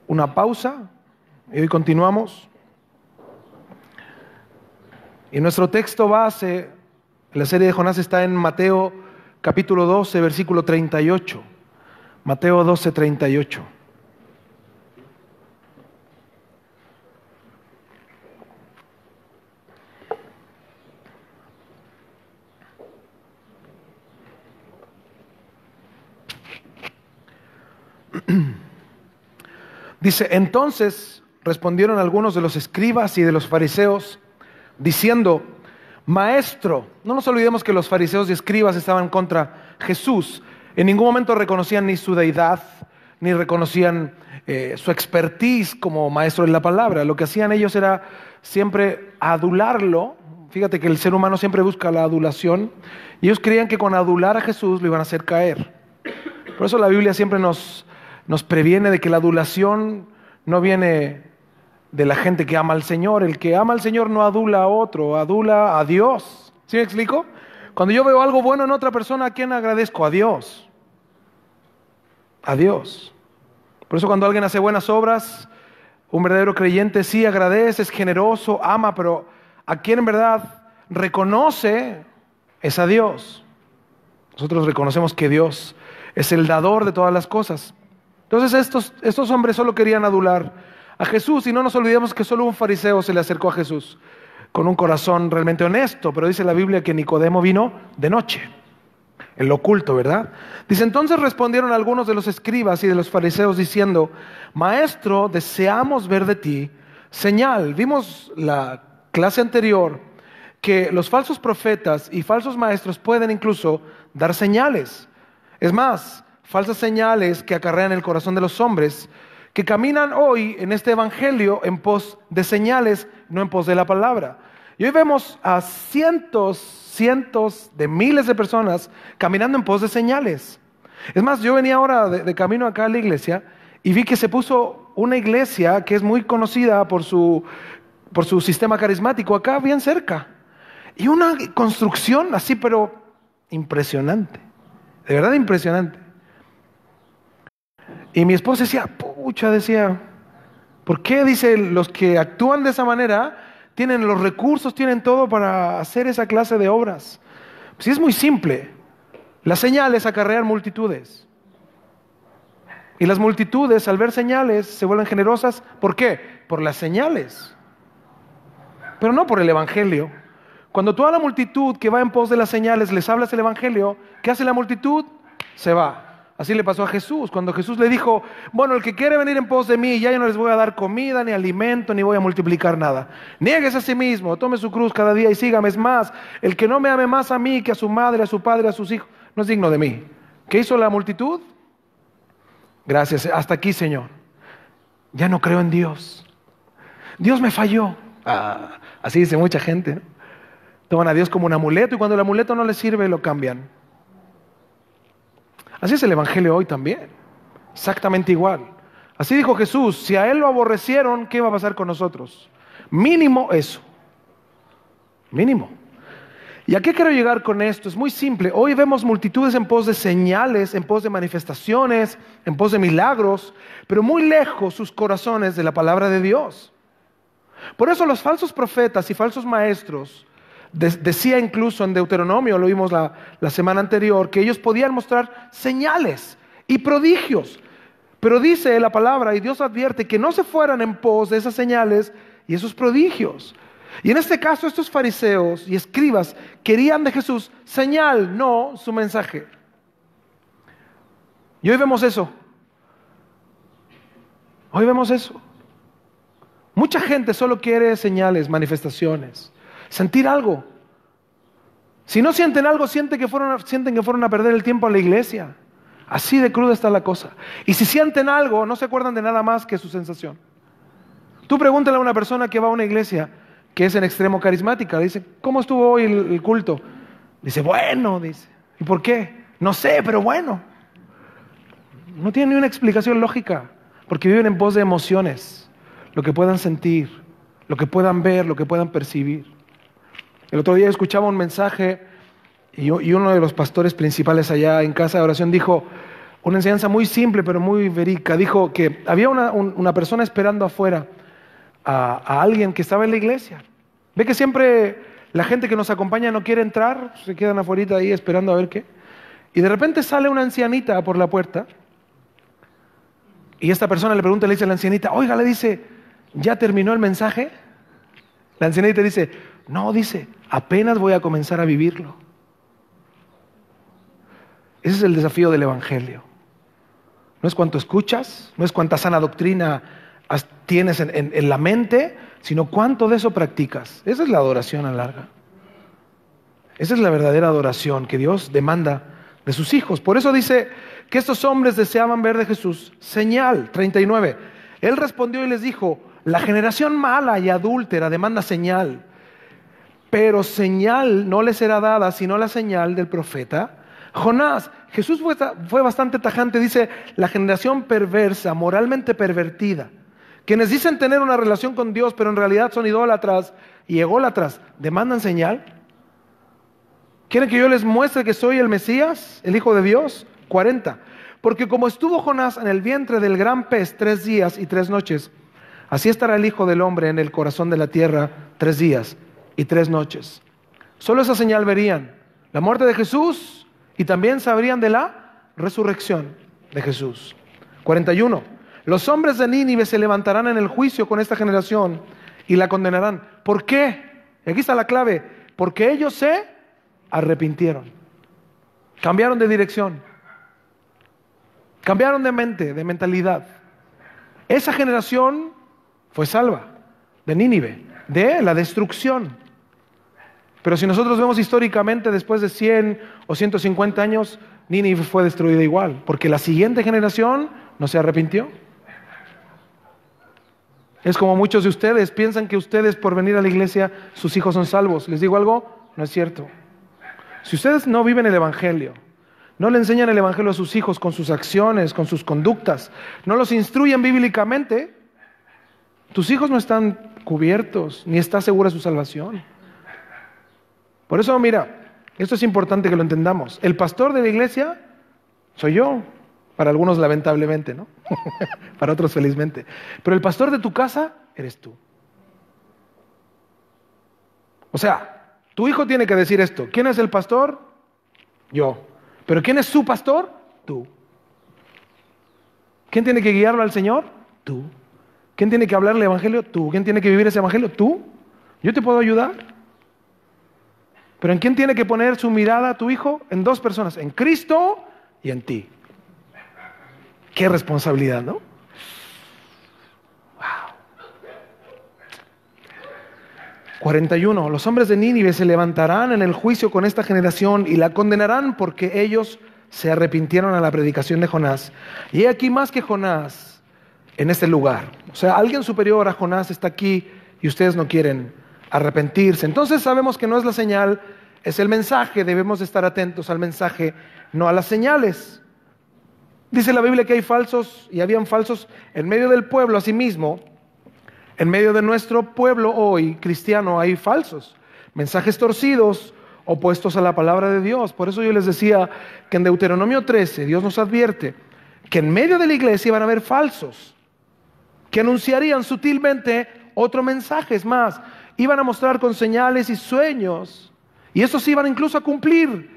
una pausa y hoy continuamos. Y nuestro texto base en la serie de Jonás está en Mateo capítulo 12, versículo 38. Mateo 12, 38. Dice, entonces respondieron algunos de los escribas y de los fariseos, diciendo, Maestro, no nos olvidemos que los fariseos y escribas estaban contra Jesús. En ningún momento reconocían ni su deidad, ni reconocían su expertise como maestro de la palabra. Lo que hacían ellos era siempre adularlo. Fíjate que el ser humano siempre busca la adulación. Y ellos creían que con adular a Jesús lo iban a hacer caer. Por eso la Biblia siempre nos previene de que la adulación no viene de la gente que ama al Señor. El que ama al Señor no adula a otro, adula a Dios. ¿Sí me explico? Cuando yo veo algo bueno en otra persona, ¿a quién agradezco? A Dios. A Dios. Por eso cuando alguien hace buenas obras, un verdadero creyente sí agradece, es generoso, ama, pero a quien en verdad reconoce es a Dios. Nosotros reconocemos que Dios es el dador de todas las cosas. Entonces estos hombres solo querían adular a Jesús, y no nos olvidemos que solo un fariseo se le acercó a Jesús con un corazón realmente honesto, pero dice la Biblia que Nicodemo vino de noche, en lo oculto, ¿verdad? Dice, entonces respondieron algunos de los escribas y de los fariseos diciendo, Maestro, deseamos ver de ti señal. Vimos la clase anterior que los falsos profetas y falsos maestros pueden incluso dar señales. Es más, falsas señales que acarrean el corazón de los hombres, que caminan hoy en este evangelio en pos de señales, no en pos de la palabra. Y hoy vemos a cientos de miles de personas caminando en pos de señales. Es más, yo venía ahora de camino acá a la iglesia y vi que se puso una iglesia que es muy conocida por su sistema carismático acá bien cerca. Y una construcción así, pero impresionante. De verdad impresionante. Y mi esposa decía, ¿por qué? Dice, los que actúan de esa manera tienen los recursos, tienen todo para hacer esa clase de obras. Pues sí, es muy simple. Las señales acarrean multitudes. Y las multitudes, al ver señales, se vuelven generosas. ¿Por qué? Por las señales. Pero no por el evangelio. Cuando toda la multitud que va en pos de las señales les hablas el evangelio, ¿qué hace la multitud? Se va. Así le pasó a Jesús, cuando Jesús le dijo, bueno, el que quiere venir en pos de mí, ya yo no les voy a dar comida, ni alimento, ni voy a multiplicar nada. Niéguese a sí mismo, tome su cruz cada día y sígame. Es más, el que no me ame más a mí que a su madre, a su padre, a sus hijos, no es digno de mí. ¿Qué hizo la multitud? Gracias, hasta aquí, Señor. Ya no creo en Dios. Dios me falló. Así dice mucha gente, ¿no? Toman a Dios como un amuleto y cuando el amuleto no les sirve, lo cambian. Así es el evangelio hoy también, exactamente igual. Así dijo Jesús, si a Él lo aborrecieron, ¿qué va a pasar con nosotros? Mínimo eso, mínimo. ¿Y a qué quiero llegar con esto? Es muy simple. Hoy vemos multitudes en pos de señales, en pos de manifestaciones, en pos de milagros, pero muy lejos sus corazones de la palabra de Dios. Por eso los falsos profetas y falsos maestros, decía incluso en Deuteronomio, lo vimos la semana anterior, que ellos podían mostrar señales y prodigios. Pero dice la palabra, y Dios advierte, que no se fueran en pos de esas señales y esos prodigios. Y en este caso estos fariseos y escribas querían de Jesús señal, no su mensaje. Y hoy vemos eso. Hoy vemos eso. Mucha gente solo quiere señales, manifestaciones. Sentir algo. Si no sienten algo, sienten que fueron a perder el tiempo a la iglesia. Así de cruda está la cosa. Y si sienten algo, no se acuerdan de nada más que su sensación. Tú pregúntale a una persona que va a una iglesia que es en extremo carismática. Le dice, ¿cómo estuvo hoy el culto? Dice, bueno, dice. ¿Y por qué? No sé, pero bueno. No tiene ni una explicación lógica. Porque viven en pos de emociones. Lo que puedan sentir, lo que puedan ver, lo que puedan percibir. El otro día escuchaba un mensaje y uno de los pastores principales allá en casa de oración dijo, Una enseñanza muy simple pero muy verídica. Dijo que había una persona esperando afuera a alguien que estaba en la iglesia. Ve que siempre la gente que nos acompaña no quiere entrar, se quedan afuera ahí esperando a ver qué. Y de repente sale una ancianita por la puerta y esta persona le pregunta, le dice a la ancianita, oiga, le dice, ¿ya terminó el mensaje? La ancianita dice, no, dice, apenas voy a comenzar a vivirlo. Ese es el desafío del Evangelio. No es cuánto escuchas, no es cuánta sana doctrina tienes en la mente, sino cuánto de eso practicas. Esa es la adoración a larga. Esa es la verdadera adoración que Dios demanda de sus hijos. Por eso dice que estos hombres deseaban ver de Jesús señal. 39. Él respondió y les dijo, la generación mala y adúltera demanda señal, pero señal no les será dada sino la señal del profeta Jonás. Jesús fue bastante tajante, dice, la generación perversa, moralmente pervertida, quienes dicen tener una relación con Dios, pero en realidad son idólatras y ególatras, ¿demandan señal? ¿Quieren que yo les muestre que soy el Mesías, el Hijo de Dios? 40. Porque como estuvo Jonás en el vientre del gran pez 3 días y 3 noches, así estará el Hijo del Hombre en el corazón de la tierra 3 días y 3 noches. Solo esa señal verían, la muerte de Jesús, y también sabrían de la resurrección de Jesús. 41. Los hombres de Nínive se levantarán en el juicio con esta generación y la condenarán. ¿Por qué? Y aquí está la clave. Porque ellos se arrepintieron. Cambiaron de dirección. Cambiaron de mente, de mentalidad. Esa generación fue salva de Nínive, de la destrucción. Pero si nosotros vemos históricamente, después de 100 o 150 años, Nínive fue destruida igual, porque la siguiente generación no se arrepintió. Es como muchos de ustedes piensan que ustedes por venir a la iglesia, sus hijos son salvos. ¿Les digo algo? No es cierto. Si ustedes no viven el Evangelio, no le enseñan el Evangelio a sus hijos con sus acciones, con sus conductas, no los instruyen bíblicamente, tus hijos no están cubiertos, ni está segura su salvación. Por eso, mira, esto es importante que lo entendamos. El pastor de la iglesia soy yo, para algunos lamentablemente, ¿no? Para otros felizmente. Pero el pastor de tu casa eres tú. O sea, tu hijo tiene que decir esto. ¿Quién es el pastor? Yo. ¿Pero quién es su pastor? Tú. ¿Quién tiene que guiarlo al Señor? Tú. ¿Quién tiene que hablarle el evangelio? Tú. ¿Quién tiene que vivir ese evangelio? Tú. ¿Yo te puedo ayudar? ¿Pero en quién tiene que poner su mirada tu hijo? En 2 personas, en Cristo y en ti. Qué responsabilidad, ¿no? Wow. 41. Los hombres de Nínive se levantarán en el juicio con esta generación y la condenarán porque ellos se arrepintieron a la predicación de Jonás. Y he aquí más que Jonás en este lugar. O sea, alguien superior a Jonás está aquí y ustedes no quieren arrepentirse. Entonces sabemos que no es la señal, es el mensaje. Debemos estar atentos al mensaje, no a las señales. Dice la Biblia que hay falsos y habían falsos en medio del pueblo. Asimismo, en medio de nuestro pueblo hoy cristiano hay falsos, mensajes torcidos, opuestos a la palabra de Dios. Por eso yo les decía que en Deuteronomio 13 Dios nos advierte que en medio de la iglesia iban a haber falsos que anunciarían sutilmente otro mensaje. Es más, iban a mostrar con señales y sueños, y estos iban incluso a cumplir.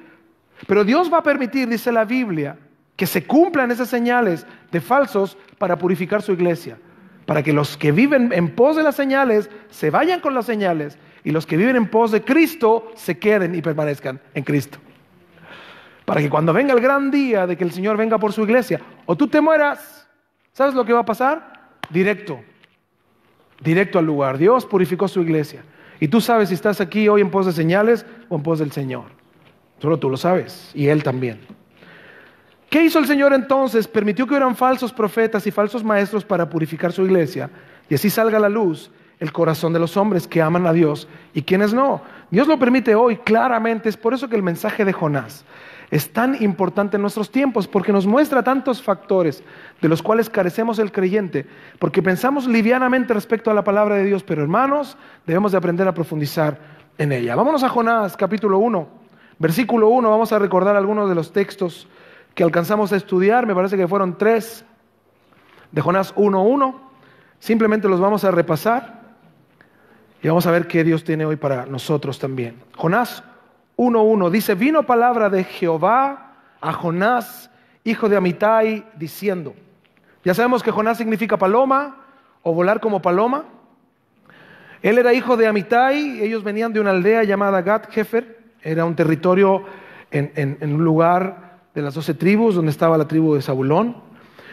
Pero Dios va a permitir, dice la Biblia, que se cumplan esas señales de falsos para purificar su iglesia, para que los que viven en pos de las señales se vayan con las señales, y los que viven en pos de Cristo se queden y permanezcan en Cristo. Para que cuando venga el gran día de que el Señor venga por su iglesia, o tú te mueras, ¿sabes lo que va a pasar? Directo al lugar. Dios purificó su iglesia. Y tú sabes si estás aquí hoy en pos de señales o en pos del Señor. Solo tú lo sabes, y Él también. ¿Qué hizo el Señor entonces? Permitió que hubieran falsos profetas y falsos maestros para purificar su iglesia, y así salga a la luz el corazón de los hombres que aman a Dios y quienes no. Dios lo permite hoy claramente. Es por eso que el mensaje de Jonás es tan importante en nuestros tiempos, porque nos muestra tantos factores de los cuales carecemos el creyente, porque pensamos livianamente respecto a la palabra de Dios, pero hermanos, debemos de aprender a profundizar en ella. Vámonos a Jonás capítulo 1, versículo 1, vamos a recordar algunos de los textos que alcanzamos a estudiar, me parece que fueron 3 de Jonás 1:1. Simplemente los vamos a repasar y vamos a ver qué Dios tiene hoy para nosotros también. Jonás 1:1 dice: vino palabra de Jehová a Jonás, hijo de Amitai, diciendo. Ya sabemos que Jonás significa paloma o volar como paloma. Él era hijo de Amitai, ellos venían de una aldea llamada Gat-Hefer, era un territorio en un lugar de las 12 tribus, donde estaba la tribu de Zabulón.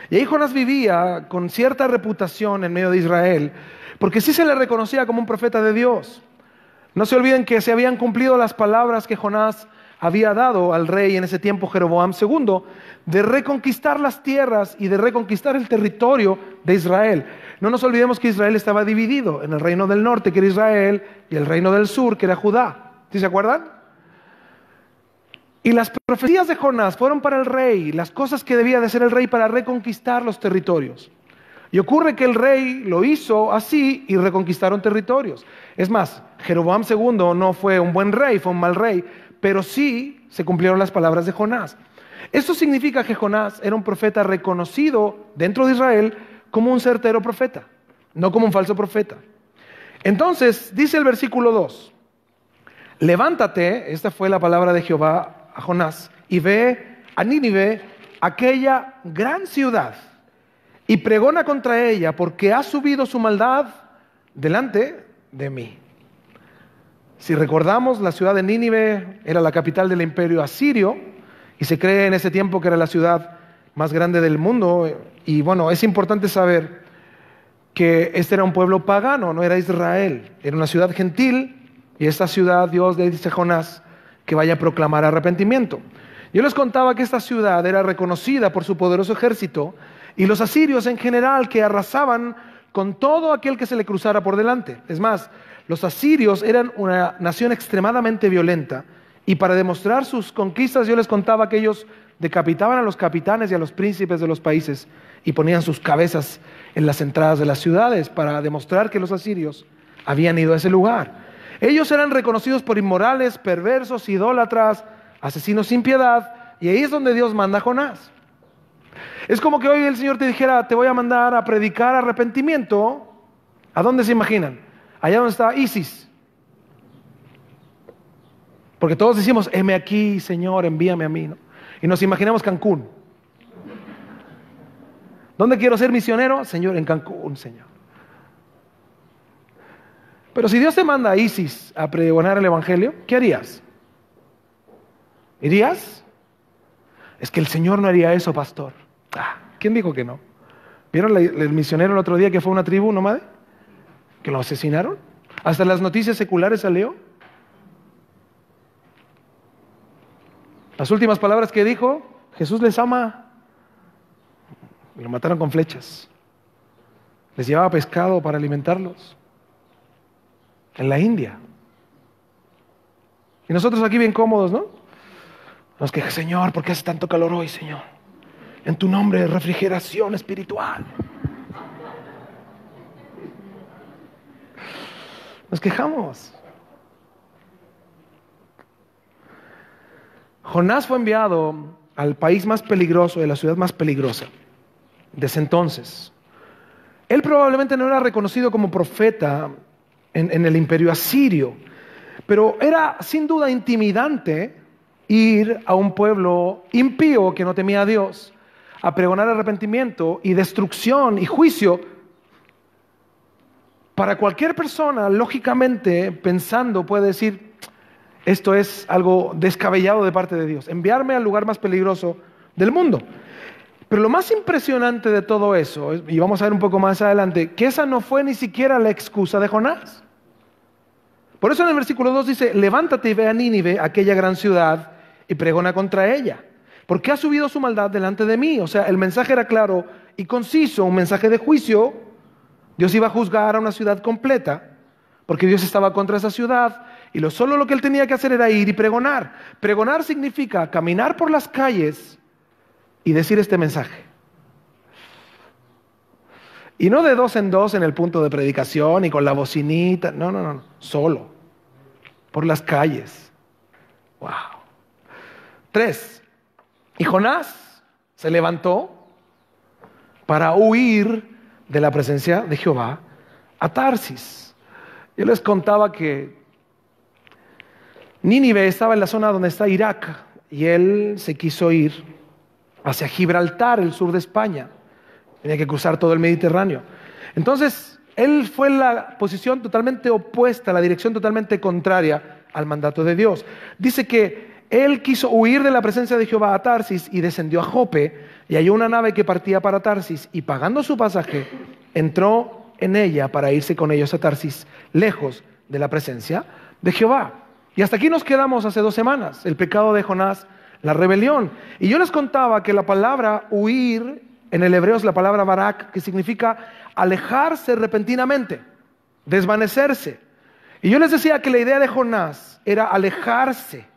Y ahí Jonás vivía con cierta reputación en medio de Israel, porque sí se le reconocía como un profeta de Dios. No se olviden que se habían cumplido las palabras que Jonás había dado al rey en ese tiempo, Jeroboam II, de reconquistar las tierras y de reconquistar el territorio de Israel. No nos olvidemos que Israel estaba dividido en el reino del norte, que era Israel, y el reino del sur, que era Judá. ¿Sí se acuerdan? Y las profecías de Jonás fueron para el rey, las cosas que debía de hacer el rey para reconquistar los territorios. Y ocurre que el rey lo hizo así y reconquistaron territorios. Es más, Jeroboam II no fue un buen rey, fue un mal rey, pero sí se cumplieron las palabras de Jonás. Esto significa que Jonás era un profeta reconocido dentro de Israel como un certero profeta, no como un falso profeta. Entonces, dice el versículo 2, levántate, esta fue la palabra de Jehová a Jonás, y ve a Nínive, aquella gran ciudad, y pregona contra ella, porque ha subido su maldad delante de mí. Si recordamos, la ciudad de Nínive era la capital del imperio asirio, y se cree en ese tiempo que era la ciudad más grande del mundo. Y bueno, es importante saber que este era un pueblo pagano, no era Israel, era una ciudad gentil, y esta ciudad Dios le dice a Jonás que vaya a proclamar arrepentimiento. Yo les contaba que esta ciudad era reconocida por su poderoso ejército y los asirios en general, que arrasaban con todo aquel que se le cruzara por delante. Es más, los asirios eran una nación extremadamente violenta, y para demostrar sus conquistas yo les contaba que ellos decapitaban a los capitanes y a los príncipes de los países y ponían sus cabezas en las entradas de las ciudades para demostrar que los asirios habían ido a ese lugar. Ellos eran reconocidos por inmorales, perversos, idólatras, asesinos sin piedad, y ahí es donde Dios manda a Jonás. Es como que hoy el Señor te dijera: te voy a mandar a predicar arrepentimiento. ¿A dónde se imaginan? Allá donde está ISIS. Porque todos decimos: heme aquí, Señor, envíame a mí, ¿no? Y nos imaginamos Cancún. ¿Dónde quiero ser misionero? Señor, en Cancún, Señor. Pero si Dios te manda a ISIS a pregonar el evangelio, ¿qué harías? ¿Irías? Es que el Señor no haría eso, pastor. ¿Quién dijo que no? ¿Vieron el misionero el otro día que fue a una tribu nómade? ¿Que lo asesinaron? Hasta las noticias seculares salió. Las últimas palabras que dijo: Jesús les ama. Y lo mataron con flechas. Les llevaba pescado para alimentarlos. En la India. Y nosotros aquí bien cómodos, ¿no? Nos queja: Señor, ¿por qué hace tanto calor hoy, Señor? En tu nombre, refrigeración espiritual. Nos quejamos. Jonás fue enviado al país más peligroso, de la ciudad más peligrosa de ese entonces. Él probablemente no era reconocido como profeta en el imperio asirio, pero era sin duda intimidante ir a un pueblo impío que no temía a Dios a pregonar arrepentimiento y destrucción y juicio. Para cualquier persona, lógicamente pensando, puede decir: esto es algo descabellado de parte de Dios, enviarme al lugar más peligroso del mundo. Pero lo más impresionante de todo eso, y vamos a ver un poco más adelante, que esa no fue ni siquiera la excusa de Jonás. Por eso en el versículo 2 dice: levántate y ve a Nínive, aquella gran ciudad, y pregona contra ella, porque ha subido su maldad delante de mí. O sea, el mensaje era claro y conciso, un mensaje de juicio. Dios iba a juzgar a una ciudad completa, porque Dios estaba contra esa ciudad, y solo lo que él tenía que hacer era ir y pregonar. Pregonar significa caminar por las calles y decir este mensaje. Y no de dos en dos en el punto de predicación y con la bocinita, no, solo, por las calles. Wow. 3. Y Jonás se levantó para huir de la presencia de Jehová a Tarsis. Yo les contaba que Nínive estaba en la zona donde está Irak y él se quiso ir hacia Gibraltar, el sur de España. Tenía que cruzar todo el Mediterráneo. Entonces, él fue en la posición totalmente opuesta, la dirección totalmente contraria al mandato de Dios. Dice que él quiso huir de la presencia de Jehová a Tarsis y descendió a Jope y halló una nave que partía para Tarsis y pagando su pasaje, entró en ella para irse con ellos a Tarsis, lejos de la presencia de Jehová. Y hasta aquí nos quedamos hace 2 semanas, el pecado de Jonás, la rebelión. Y yo les contaba que la palabra huir, en el hebreo es la palabra barak, que significa alejarse repentinamente, desvanecerse. Y yo les decía que la idea de Jonás era alejarse.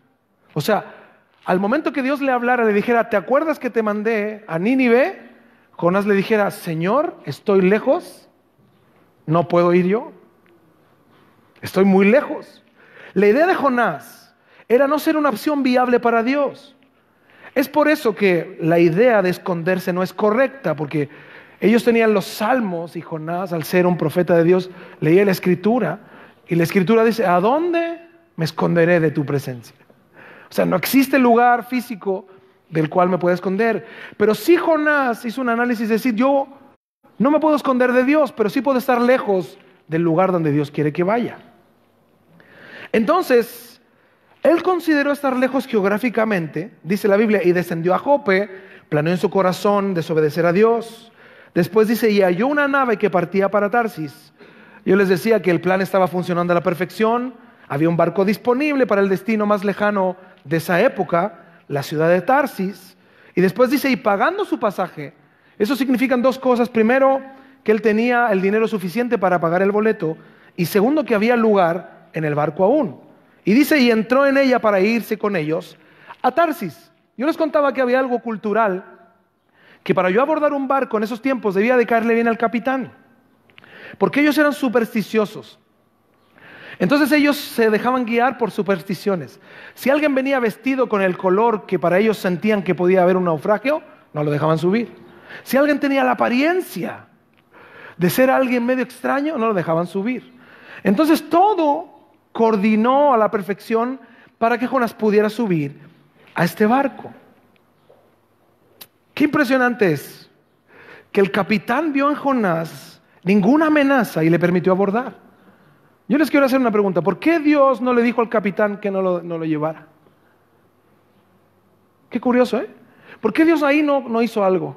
O sea, al momento que Dios le hablara, le dijera, ¿te acuerdas que te mandé a Nínive? Jonás le dijera, Señor, estoy lejos, no puedo ir yo, estoy muy lejos. La idea de Jonás era no ser una opción viable para Dios. Es por eso que la idea de esconderse no es correcta, porque ellos tenían los salmos y Jonás, al ser un profeta de Dios, leía la escritura y la escritura dice, ¿a dónde me esconderé de tu presencia? O sea, no existe lugar físico del cual me pueda esconder. Pero sí Jonás hizo un análisis de decir, yo no me puedo esconder de Dios, pero sí puedo estar lejos del lugar donde Dios quiere que vaya. Entonces, él consideró estar lejos geográficamente, dice la Biblia, y descendió a Jope, planeó en su corazón desobedecer a Dios. Después dice, y halló una nave que partía para Tarsis. Yo les decía que el plan estaba funcionando a la perfección, había un barco disponible para el destino más lejano de esa época, la ciudad de Tarsis. Y después dice, y pagando su pasaje. Eso significan 2 cosas. Primero, que él tenía el dinero suficiente para pagar el boleto. Y segundo, que había lugar en el barco aún. Y dice, y entró en ella para irse con ellos a Tarsis. Yo les contaba que había algo cultural, que para yo abordar un barco en esos tiempos debía de caerle bien al capitán, porque ellos eran supersticiosos. Entonces ellos se dejaban guiar por supersticiones. Si alguien venía vestido con el color que para ellos sentían que podía haber un naufragio, no lo dejaban subir. Si alguien tenía la apariencia de ser alguien medio extraño, no lo dejaban subir. Entonces todo coordinó a la perfección para que Jonás pudiera subir a este barco. Qué impresionante es que el capitán vio en Jonás ninguna amenaza y le permitió abordar. Yo les quiero hacer una pregunta. ¿Por qué Dios no le dijo al capitán que no lo llevara? Qué curioso, ¿eh? ¿Por qué Dios ahí no hizo algo?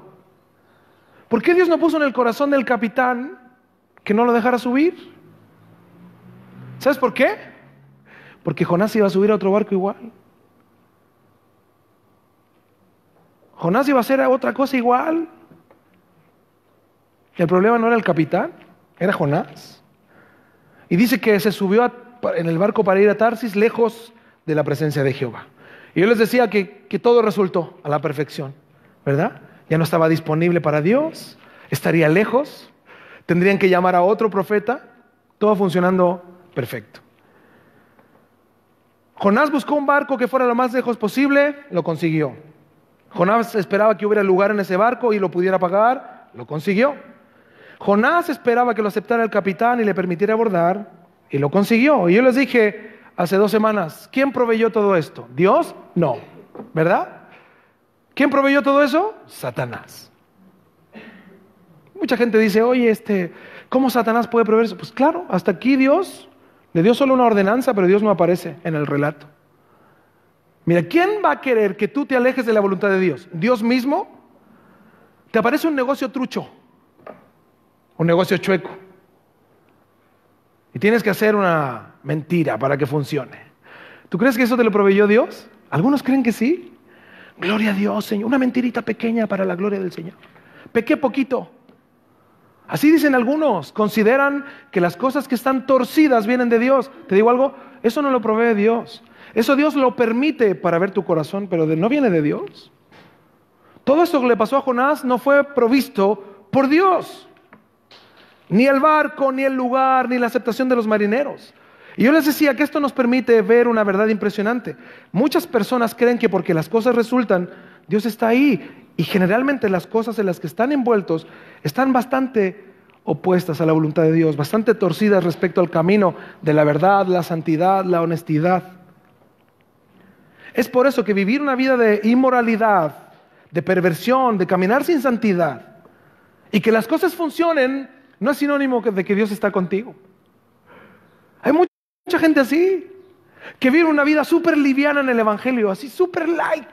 ¿Por qué Dios no puso en el corazón del capitán que no lo dejara subir? ¿Sabes por qué? Porque Jonás iba a subir a otro barco igual. Jonás iba a hacer otra cosa igual. El problema no era el capitán, era Jonás. Y dice que se subió en el barco para ir a Tarsis, lejos de la presencia de Jehová. Y yo les decía que todo resultó a la perfección, ¿verdad? Ya no estaba disponible para Dios, estaría lejos, tendrían que llamar a otro profeta, todo funcionando perfecto. Jonás buscó un barco que fuera lo más lejos posible, lo consiguió. Jonás esperaba que hubiera lugar en ese barco y lo pudiera pagar, lo consiguió. Jonás esperaba que lo aceptara el capitán y le permitiera abordar, y lo consiguió. Y yo les dije hace 2 semanas, ¿quién proveyó todo esto? ¿Dios? No, ¿verdad? ¿Quién proveyó todo eso? Satanás. Mucha gente dice, oye, ¿cómo Satanás puede proveer eso? Pues claro, hasta aquí Dios le dio solo una ordenanza, pero Dios no aparece en el relato. Mira, ¿quién va a querer que tú te alejes de la voluntad de Dios? ¿Dios mismo? Te aparece un negocio trucho, un negocio chueco, y tienes que hacer una mentira para que funcione. ¿Tú crees que eso te lo proveyó Dios? Algunos creen que sí. Gloria a Dios, Señor. Una mentirita pequeña para la gloria del Señor. Pequé poquito. Así dicen algunos. Consideran que las cosas que están torcidas vienen de Dios. Te digo algo, eso no lo provee Dios. Eso Dios lo permite para ver tu corazón, pero no viene de Dios. Todo esto que le pasó a Jonás no fue provisto por Dios. Ni el barco, ni el lugar, ni la aceptación de los marineros. Y yo les decía que esto nos permite ver una verdad impresionante. Muchas personas creen que porque las cosas resultan, Dios está ahí. Y generalmente las cosas en las que están envueltos están bastante opuestas a la voluntad de Dios, bastante torcidas respecto al camino de la verdad, la santidad, la honestidad. Es por eso que vivir una vida de inmoralidad, de perversión, de caminar sin santidad, y que las cosas funcionen, no es sinónimo de que Dios está contigo. Hay mucha gente así, que vive una vida súper liviana en el Evangelio, así súper light.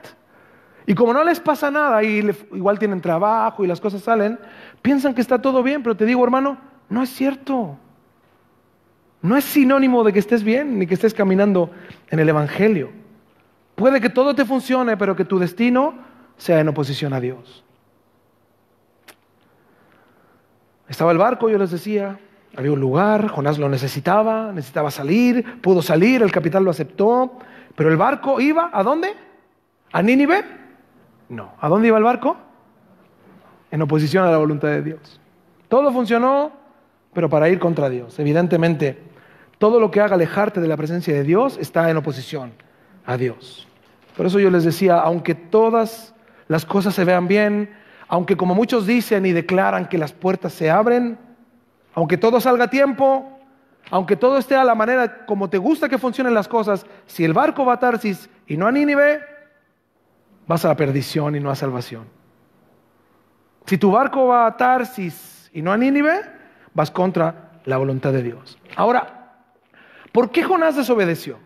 Y como no les pasa nada, y igual tienen trabajo y las cosas salen, piensan que está todo bien, pero te digo, hermano, no es cierto. No es sinónimo de que estés bien, ni que estés caminando en el Evangelio. Puede que todo te funcione, pero que tu destino sea en oposición a Dios. Estaba el barco, yo les decía, había un lugar, Jonás lo necesitaba salir, pudo salir, el capitán lo aceptó, pero el barco iba, ¿a dónde? ¿A Nínive? No. ¿A dónde iba el barco? En oposición a la voluntad de Dios. Todo funcionó, pero para ir contra Dios. Evidentemente, todo lo que haga alejarte de la presencia de Dios está en oposición a Dios. Por eso yo les decía, aunque todas las cosas se vean bien, aunque como muchos dicen y declaran que las puertas se abren, aunque todo salga a tiempo, aunque todo esté a la manera como te gusta que funcionen las cosas, si el barco va a Tarsis y no a Nínive, vas a la perdición y no a salvación. Si tu barco va a Tarsis y no a Nínive, vas contra la voluntad de Dios. Ahora, ¿por qué Jonás desobedeció?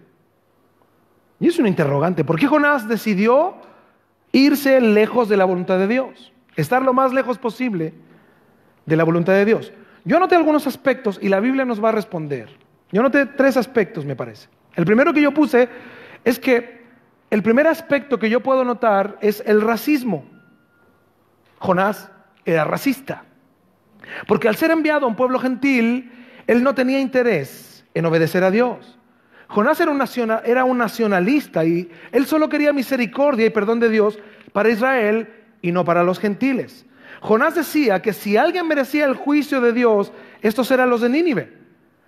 Y es un interrogante. ¿Por qué Jonás decidió irse lejos de la voluntad de Dios? Estar lo más lejos posible de la voluntad de Dios. Yo anoté algunos aspectos y la Biblia nos va a responder. Yo anoté 3 aspectos, me parece. El primero que yo puse es que el primer aspecto que yo puedo notar es el racismo. Jonás era racista, porque al ser enviado a un pueblo gentil, él no tenía interés en obedecer a Dios. Jonás era un nacionalista y él solo quería misericordia y perdón de Dios para Israel y no para los gentiles. Jonás decía que si alguien merecía el juicio de Dios, estos eran los de Nínive.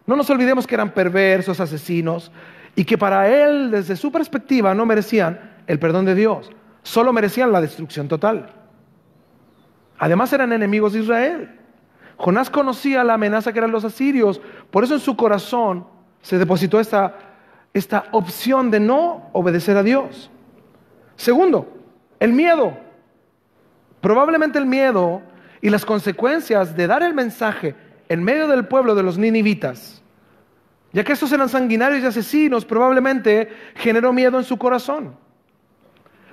No nos olvidemos que eran perversos, asesinos, y que para él, desde su perspectiva, no merecían el perdón de Dios, solo merecían la destrucción total. Además eran enemigos de Israel. Jonás conocía la amenaza que eran los asirios, por eso en su corazón se depositó esta opción de no obedecer a Dios. Segundo, el miedo. Probablemente el miedo y las consecuencias de dar el mensaje en medio del pueblo de los ninivitas, ya que estos eran sanguinarios y asesinos, probablemente generó miedo en su corazón.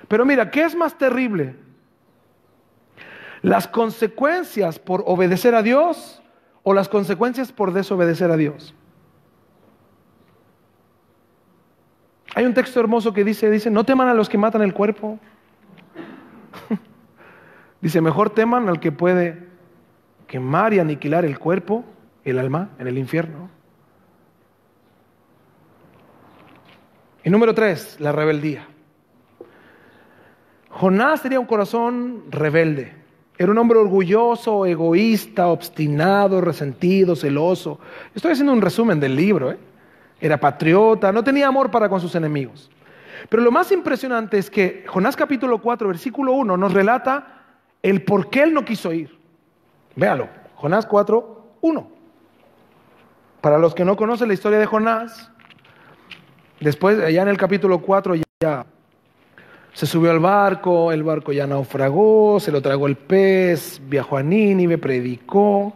Pero mira, ¿qué es más terrible? ¿Las consecuencias por obedecer a Dios o las consecuencias por desobedecer a Dios? Hay un texto hermoso que dice, no teman a los que matan el cuerpo. Dice, mejor teman al que puede quemar y aniquilar el cuerpo, el alma, en el infierno. Y número 3, la rebeldía. Jonás tenía un corazón rebelde. Era un hombre orgulloso, egoísta, obstinado, resentido, celoso. Estoy haciendo un resumen del libro, Era patriota, no tenía amor para con sus enemigos. Pero lo más impresionante es que Jonás capítulo 4, versículo 1 nos relata el por qué él no quiso ir. Véalo, Jonás 4, 1. Para los que no conocen la historia de Jonás, después, allá en el capítulo 4, ya se subió al barco, el barco ya naufragó, se lo tragó el pez, viajó a Nínive, predicó,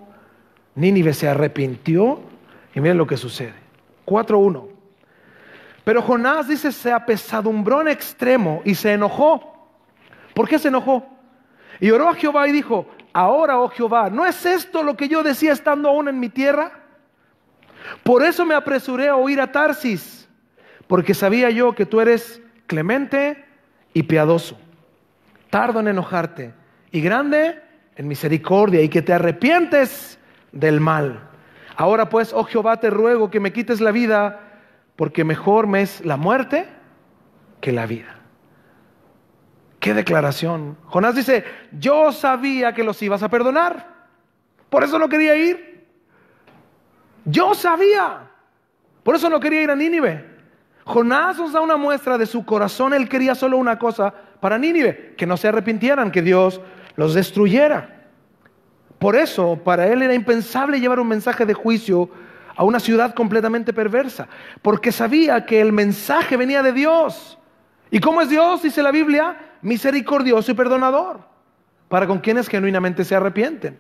Nínive se arrepintió y miren lo que sucede. 4:1. Pero Jonás dice, se apesadumbró en extremo y se enojó. ¿Por qué se enojó? Y oró a Jehová y dijo, ahora, oh Jehová, ¿no es esto lo que yo decía estando aún en mi tierra? Por eso me apresuré a huir a Tarsis, porque sabía yo que tú eres clemente y piadoso, tardo en enojarte y grande en misericordia, y que te arrepientes del mal. Ahora pues, oh Jehová, te ruego que me quites la vida, porque mejor me es la muerte que la vida. ¡Qué declaración! Jonás dice, yo sabía que los ibas a perdonar, por eso no quería ir. Yo sabía, por eso no quería ir a Nínive. Jonás nos da una muestra de su corazón. Él quería solo una cosa, para Nínive, que no se arrepintieran, que Dios los destruyera. Por eso, para él era impensable llevar un mensaje de juicio a una ciudad completamente perversa, porque sabía que el mensaje venía de Dios. ¿Y cómo es Dios? Dice la Biblia, misericordioso y perdonador, para con quienes genuinamente se arrepienten.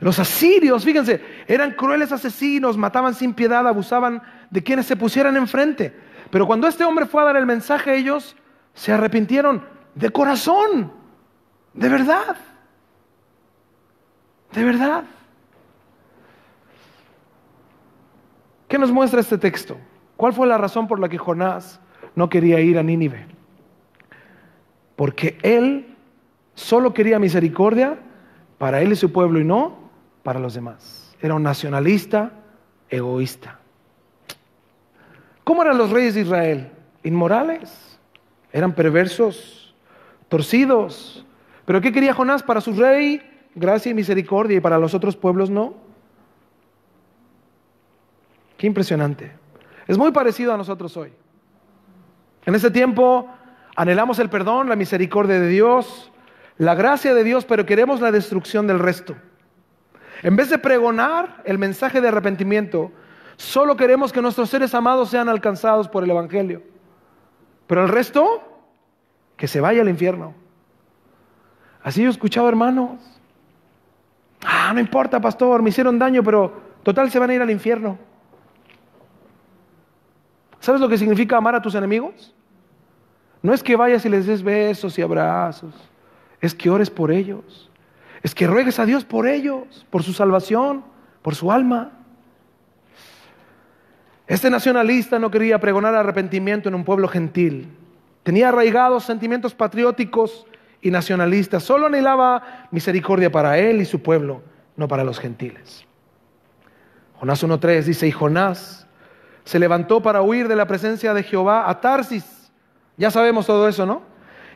Los asirios, fíjense, eran crueles asesinos, mataban sin piedad, abusaban de quienes se pusieran enfrente. Pero cuando este hombre fue a dar el mensaje, ellos se arrepintieron de corazón, de verdad, de verdad. ¿Qué nos muestra este texto? ¿Cuál fue la razón por la que Jonás no quería ir a Nínive? Porque él solo quería misericordia para él y su pueblo y no para los demás. Era un nacionalista egoísta. ¿Cómo eran los reyes de Israel? Inmorales, eran perversos, torcidos. ¿Pero qué quería Jonás para su rey? Gracia y misericordia, y para los otros pueblos no. Qué impresionante. Es muy parecido a nosotros hoy. En este tiempo anhelamos el perdón, la misericordia de Dios, la gracia de Dios, pero queremos la destrucción del resto. En vez de pregonar el mensaje de arrepentimiento, solo queremos que nuestros seres amados sean alcanzados por el Evangelio. Pero el resto, que se vaya al infierno. Así yo he escuchado hermanos. No importa, pastor, me hicieron daño, pero total se van a ir al infierno. ¿Sabes lo que significa amar a tus enemigos? No es que vayas y les des besos y abrazos. Es que ores por ellos. Es que ruegues a Dios por ellos, por su salvación, por su alma. Este nacionalista no quería pregonar arrepentimiento en un pueblo gentil. Tenía arraigados sentimientos patrióticos y nacionalistas. Solo anhelaba misericordia para él y su pueblo, no para los gentiles. Jonás 1:3 dice, y Jonás se levantó para huir de la presencia de Jehová a Tarsis. Ya sabemos todo eso, ¿no?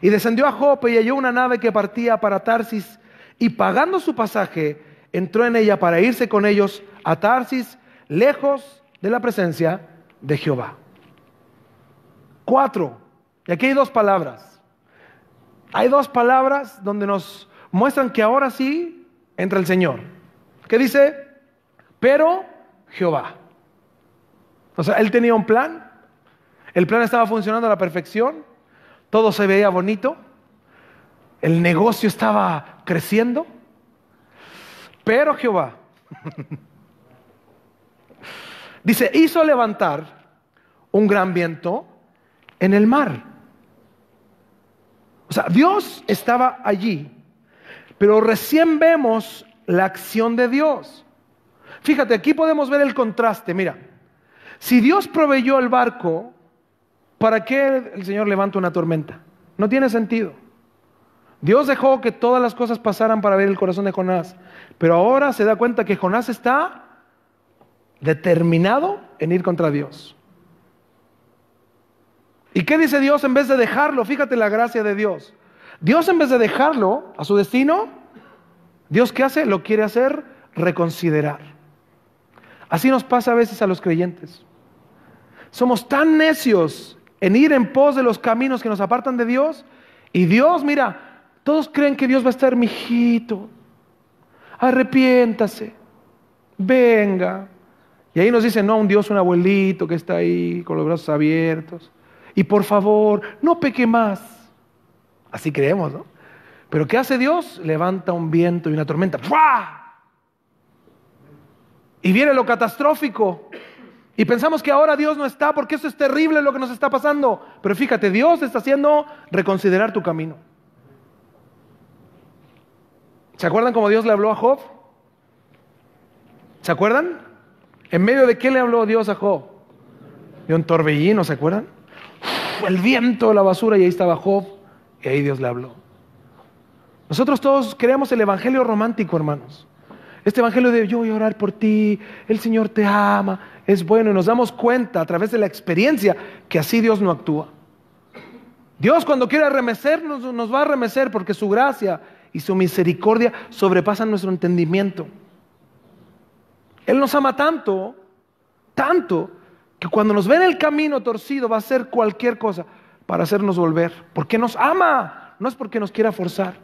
Y descendió a Jope y halló una nave que partía para Tarsis, y pagando su pasaje, entró en ella para irse con ellos a Tarsis, lejos de la presencia de Jehová. 4. Y aquí hay dos palabras. Hay dos palabras donde nos muestran que ahora sí entra el Señor. ¿Qué dice? Pero Jehová. O sea, él tenía un plan. El plan estaba funcionando a la perfección. Todo se veía bonito. El negocio estaba creciendo. Pero Jehová dice, hizo levantar un gran viento en el mar. O sea, Dios estaba allí, pero recién vemos la acción de Dios. Fíjate, aquí podemos ver el contraste. Mira, si Dios proveyó el barco, ¿para qué el Señor levanta una tormenta? No tiene sentido. Dios dejó que todas las cosas pasaran para ver el corazón de Jonás, pero ahora se da cuenta que Jonás está determinado en ir contra Dios. ¿Y qué dice Dios en vez de dejarlo? Fíjate la gracia de Dios. Dios, en vez de dejarlo a su destino, Dios, ¿qué hace? Lo quiere hacer reconsiderar. Así nos pasa a veces a los creyentes. Somos tan necios en ir en pos de los caminos que nos apartan de Dios, y Dios, mira, todos creen que Dios va a estar, mijito, arrepiéntase, venga. Y ahí nos dicen, no, un Dios, un abuelito que está ahí con los brazos abiertos. Y por favor, no peque más. Así creemos, ¿no? Pero ¿qué hace Dios? Levanta un viento y una tormenta. ¡Fua! Y viene lo catastrófico. Y pensamos que ahora Dios no está porque eso es terrible lo que nos está pasando. Pero fíjate, Dios está haciendo reconsiderar tu camino. ¿Se acuerdan cómo Dios le habló a Job? ¿Se acuerdan? ¿En medio de qué le habló Dios a Job? De un torbellino, ¿se acuerdan? El viento, la basura, y ahí estaba Job, y ahí Dios le habló. Nosotros todos creamos el evangelio romántico, hermanos. Este evangelio de yo voy a orar por ti, el Señor te ama, es bueno, y nos damos cuenta a través de la experiencia que así Dios no actúa. Dios, cuando quiere remecernos, nos va a remecer porque su gracia y su misericordia sobrepasan nuestro entendimiento. Él nos ama tanto, que cuando nos ve en el camino torcido va a hacer cualquier cosa para hacernos volver, porque nos ama, no es porque nos quiera forzar.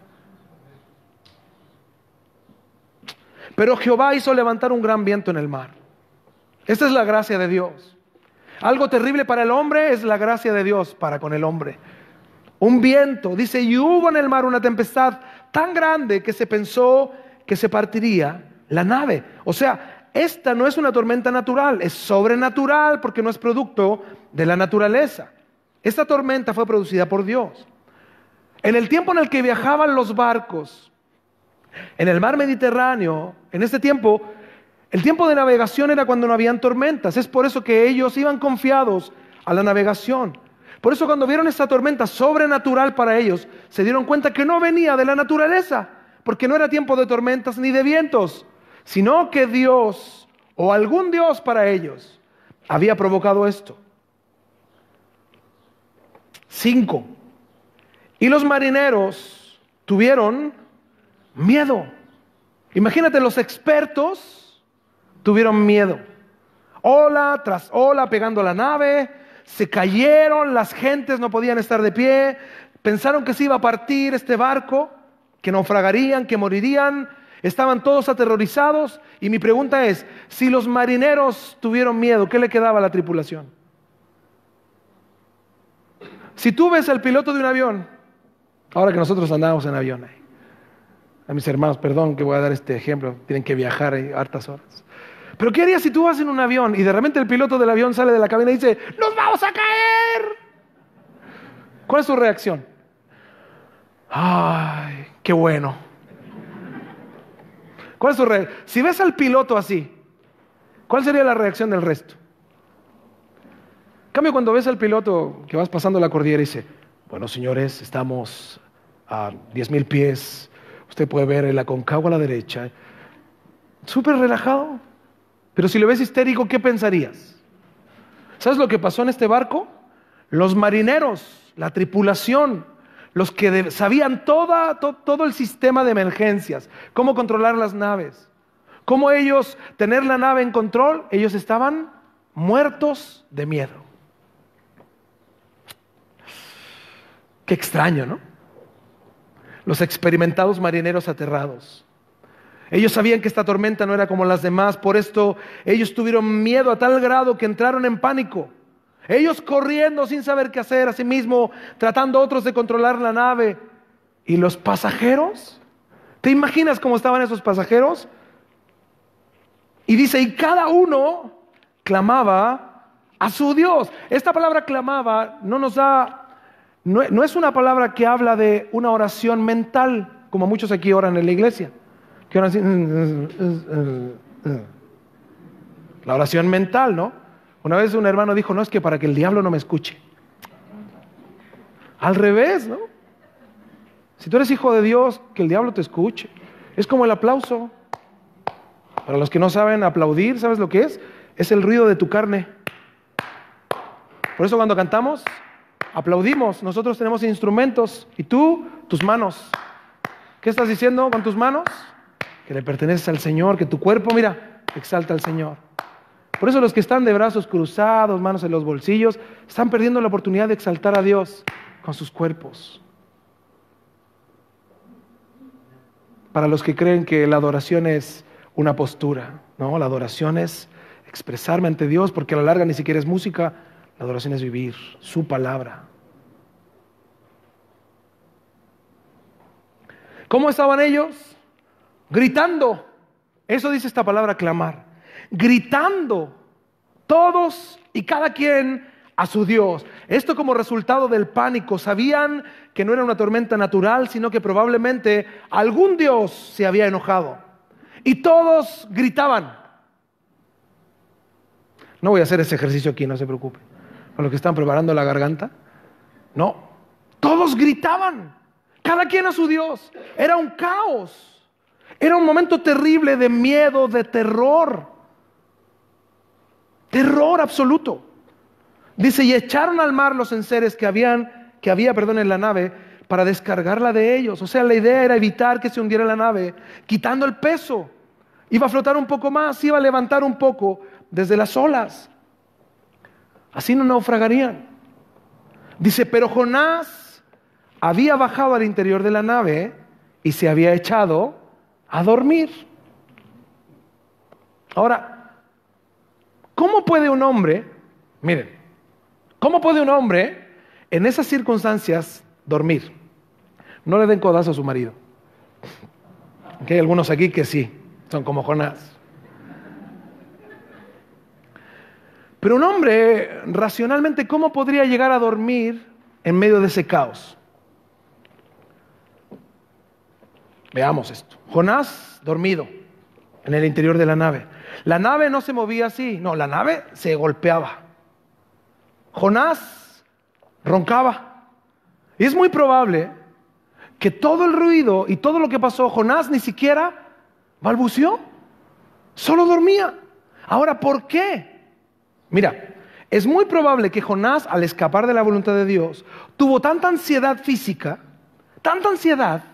Pero Jehová hizo levantar un gran viento en el mar. Esta es la gracia de Dios. Algo terrible para el hombre es la gracia de Dios para con el hombre. Un viento, dice, y hubo en el mar una tempestad tan grande que se pensó que se partiría la nave. O sea, esta no es una tormenta natural, es sobrenatural porque no es producto de la naturaleza. Esta tormenta fue producida por Dios. En el tiempo en el que viajaban los barcos en el mar Mediterráneo, en este tiempo, el tiempo de navegación era cuando no habían tormentas. Es por eso que ellos iban confiados a la navegación. Por eso cuando vieron esta tormenta sobrenatural para ellos, se dieron cuenta que no venía de la naturaleza, porque no era tiempo de tormentas ni de vientos, sino que Dios, o algún Dios para ellos, había provocado esto. 5. Y los marineros tuvieron miedo. Imagínate, los expertos tuvieron miedo. Ola tras ola pegando a la nave, se cayeron, las gentes no podían estar de pie, pensaron que se iba a partir este barco, que naufragarían, que morirían, estaban todos aterrorizados. Y mi pregunta es, si los marineros tuvieron miedo, ¿qué le quedaba a la tripulación? Si tú ves al piloto de un avión, ahora que nosotros andamos en avión, a mis hermanos, perdón que voy a dar este ejemplo, tienen que viajar hartas horas. Pero ¿qué harías si tú vas en un avión y de repente el piloto del avión sale de la cabina y dice, ¡nos vamos a caer! ¿Cuál es tu reacción? ¡Ay, qué bueno! ¿Cuál es tu reacción? Si ves al piloto así, ¿cuál sería la reacción del resto? En cambio, cuando ves al piloto que vas pasando la cordillera y dice, bueno, señores, estamos a 10,000 pies, usted puede ver el Aconcagua a la derecha, súper relajado. Pero si lo ves histérico, ¿qué pensarías? ¿Sabes lo que pasó en este barco? Los marineros, la tripulación, los que sabían todo el sistema de emergencias, cómo controlar las naves, cómo ellos tener la nave en control, ellos estaban muertos de miedo. Qué extraño, ¿no? Los experimentados marineros aterrados. Ellos sabían que esta tormenta no era como las demás, por esto ellos tuvieron miedo a tal grado que entraron en pánico. Ellos corriendo sin saber qué hacer, asimismo tratando otros de controlar la nave. ¿Y los pasajeros? ¿Te imaginas cómo estaban esos pasajeros? Y dice, y cada uno clamaba a su Dios. Esta palabra clamaba no es una palabra que habla de una oración mental, como muchos aquí oran en la iglesia. Que oran así, la oración mental, ¿no? Una vez un hermano dijo, no, es que para que el diablo no me escuche. Al revés, ¿no? Si tú eres hijo de Dios, que el diablo te escuche. Es como el aplauso. Para los que no saben aplaudir, ¿sabes lo que es? Es el ruido de tu carne. Por eso cuando cantamos, aplaudimos. Nosotros tenemos instrumentos. Y tú, tus manos. ¿Qué estás diciendo con tus manos? Que le perteneces al Señor, que tu cuerpo, mira, exalta al Señor. Por eso los que están de brazos cruzados, manos en los bolsillos, están perdiendo la oportunidad de exaltar a Dios con sus cuerpos. Para los que creen que la adoración es una postura, no, la adoración es expresarme ante Dios, porque a la larga ni siquiera es música, la adoración es vivir su palabra. ¿Cómo estaban ellos? Gritando. Eso dice esta palabra clamar. Gritando todos y cada quien a su Dios. Esto como resultado del pánico. Sabían que no era una tormenta natural, sino que probablemente algún Dios se había enojado. Y todos gritaban. No voy a hacer ese ejercicio aquí, no se preocupen. Para los que están preparando la garganta. No. Todos gritaban. Cada quien a su Dios. Era un caos. Era un momento terrible de miedo, de terror. Terror absoluto. Dice, y echaron al mar los enseres que había en la nave para descargarla de ellos. O sea, la idea era evitar que se hundiera la nave, quitando el peso. Iba a flotar un poco más, iba a levantar un poco desde las olas. Así no naufragarían. Dice, pero Jonás había bajado al interior de la nave y se había echado a dormir. Ahora, ¿cómo puede un hombre, miren, cómo puede un hombre en esas circunstancias dormir? No le den codazo a su marido. Que hay algunos aquí que sí, son como Jonás. Pero un hombre, racionalmente, ¿cómo podría llegar a dormir en medio de ese caos? Veamos esto. Jonás dormido en el interior de la nave. La nave no se movía así, no, la nave se golpeaba. Jonás roncaba. Y es muy probable que todo el ruido y todo lo que pasó, Jonás ni siquiera balbuceó, solo dormía. Ahora, ¿por qué? Mira, es muy probable que Jonás, al escapar de la voluntad de Dios, tuvo tanta ansiedad física, tanta ansiedad,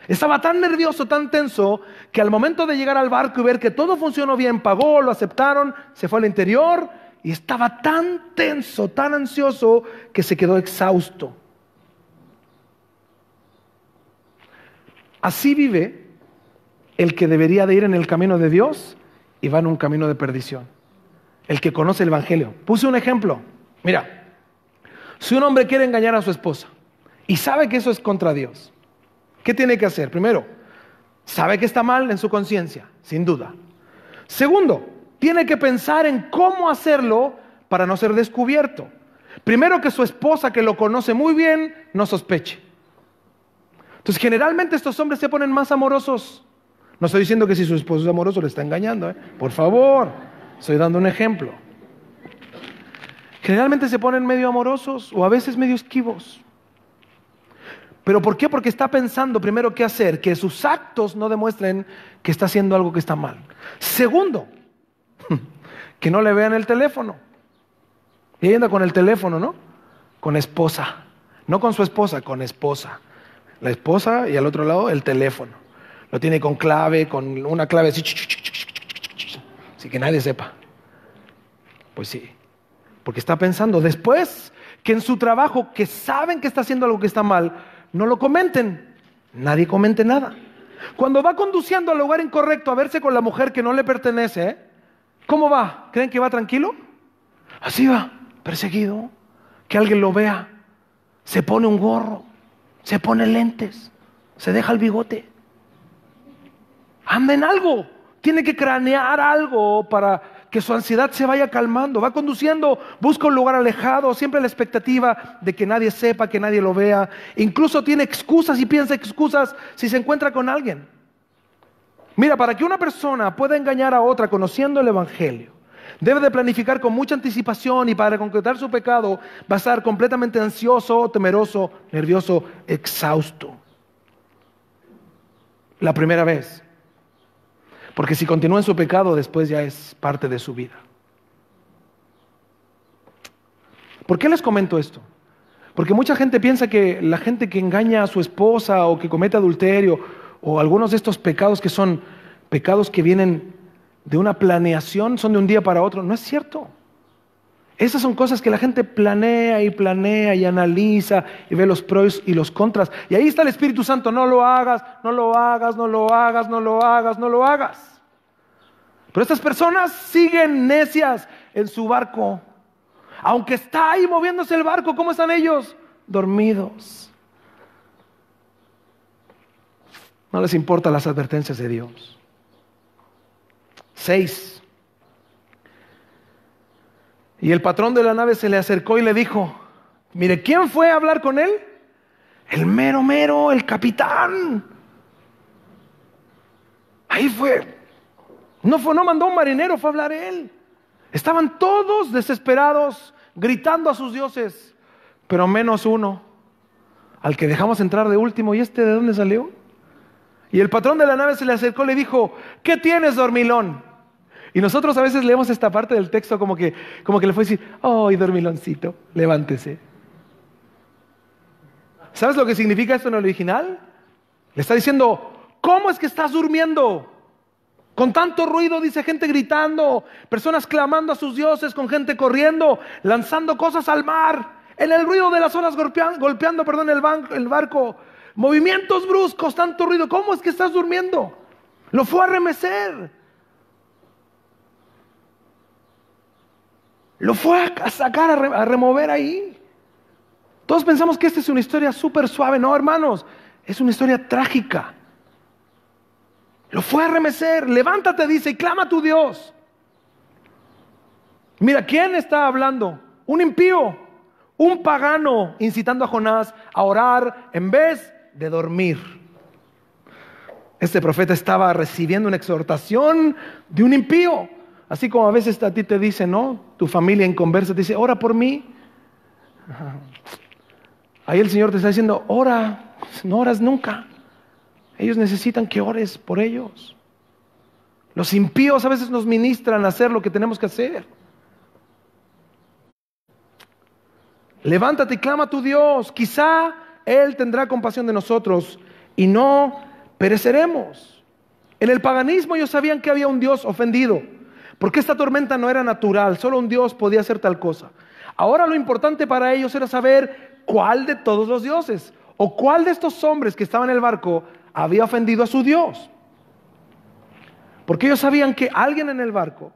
estaba tan nervioso, tan tenso, que al momento de llegar al barco y ver que todo funcionó bien, pagó, lo aceptaron, se fue al interior y estaba tan tenso, tan ansioso, que se quedó exhausto. Así vive el que debería de ir en el camino de Dios y va en un camino de perdición. El que conoce el Evangelio. Puse un ejemplo. Mira, si un hombre quiere engañar a su esposa y sabe que eso es contra Dios, ¿qué tiene que hacer? Primero, sabe que está mal en su conciencia, sin duda. Segundo, tiene que pensar en cómo hacerlo para no ser descubierto. Primero, que su esposa, que lo conoce muy bien, no sospeche. Entonces, generalmente estos hombres se ponen más amorosos. No estoy diciendo que si su esposo es amoroso le está engañando, por favor, estoy dando un ejemplo. Generalmente se ponen medio amorosos o a veces medio esquivos. ¿Pero por qué? Porque está pensando primero qué hacer, que sus actos no demuestren que está haciendo algo que está mal. Segundo, que no le vean el teléfono. Y ahí anda con el teléfono, ¿no? Con esposa. No con su esposa, con esposa. La esposa y al otro lado el teléfono. Lo tiene con clave, con una clave así, así que nadie sepa. Pues sí, porque está pensando después que en su trabajo, que saben que está haciendo algo que está mal, no lo comenten. Nadie comente nada. Cuando va conduciendo al lugar incorrecto a verse con la mujer que no le pertenece, ¿cómo va? ¿Creen que va tranquilo? Así va, perseguido. Que alguien lo vea. Se pone un gorro, se pone lentes, se deja el bigote. Anda en algo. Tiene que cranear algo para que su ansiedad se vaya calmando. Va conduciendo, busca un lugar alejado, siempre la expectativa de que nadie sepa, que nadie lo vea. Incluso tiene excusas y piensa excusas si se encuentra con alguien. Mira, para que una persona pueda engañar a otra conociendo el Evangelio, debe de planificar con mucha anticipación, y para concretar su pecado va a estar completamente ansioso, temeroso, nervioso, exhausto. La primera vez. Porque si continúa en su pecado, después ya es parte de su vida. ¿Por qué les comento esto? Porque mucha gente piensa que la gente que engaña a su esposa o que comete adulterio o algunos de estos pecados que son pecados que vienen de una planeación, son de un día para otro. No es cierto. Esas son cosas que la gente planea y analiza y ve los pros y los contras. Y ahí está el Espíritu Santo. No lo hagas, no lo hagas, no lo hagas, no lo hagas, no lo hagas. Pero estas personas siguen necias en su barco. Aunque está ahí moviéndose el barco, ¿cómo están ellos? Dormidos. No les importan las advertencias de Dios. 6. Y el patrón de la nave se le acercó y le dijo: mire, ¿quién fue a hablar con él? El mero, el capitán. Ahí fue. No mandó un marinero, fue a hablar él. Estaban todos desesperados, gritando a sus dioses, pero menos uno, al que dejamos entrar de último. ¿Y este de dónde salió? Y el patrón de la nave se le acercó y le dijo: ¿qué tienes, dormilón? Y nosotros a veces leemos esta parte del texto como que le fue a decir: ¡ay, dormiloncito, levántese! ¿Sabes lo que significa esto en el original? Le está diciendo: ¿cómo es que estás durmiendo? Con tanto ruido, dice, gente gritando, personas clamando a sus dioses, con gente corriendo, lanzando cosas al mar. en el ruido de las olas golpeando, el barco. Movimientos bruscos, tanto ruido. ¿Cómo es que estás durmiendo? Lo fue a remecer. Lo fue a sacar, a remover ahí. Todos pensamos que esta es una historia súper suave. No, hermanos, es una historia trágica. Lo fue a remecer. Levántate, dice, y clama a tu Dios. Mira, ¿quién está hablando? Un impío, un pagano, incitando a Jonás a orar en vez de dormir. Este profeta estaba recibiendo una exhortación de un impío. Así como a veces a ti te dice, ¿no? Tu familia en conversa te dice, ora por mí. Ahí el Señor te está diciendo, ora, no oras nunca. Ellos necesitan que ores por ellos. Los impíos a veces nos ministran a hacer lo que tenemos que hacer. Levántate y clama a tu Dios. Quizá Él tendrá compasión de nosotros y no pereceremos. En el paganismo ellos sabían que había un Dios ofendido, porque esta tormenta no era natural, solo un Dios podía hacer tal cosa. Ahora lo importante para ellos era saber cuál de todos los dioses o cuál de estos hombres que estaban en el barco había ofendido a su Dios. Porque ellos sabían que alguien en el barco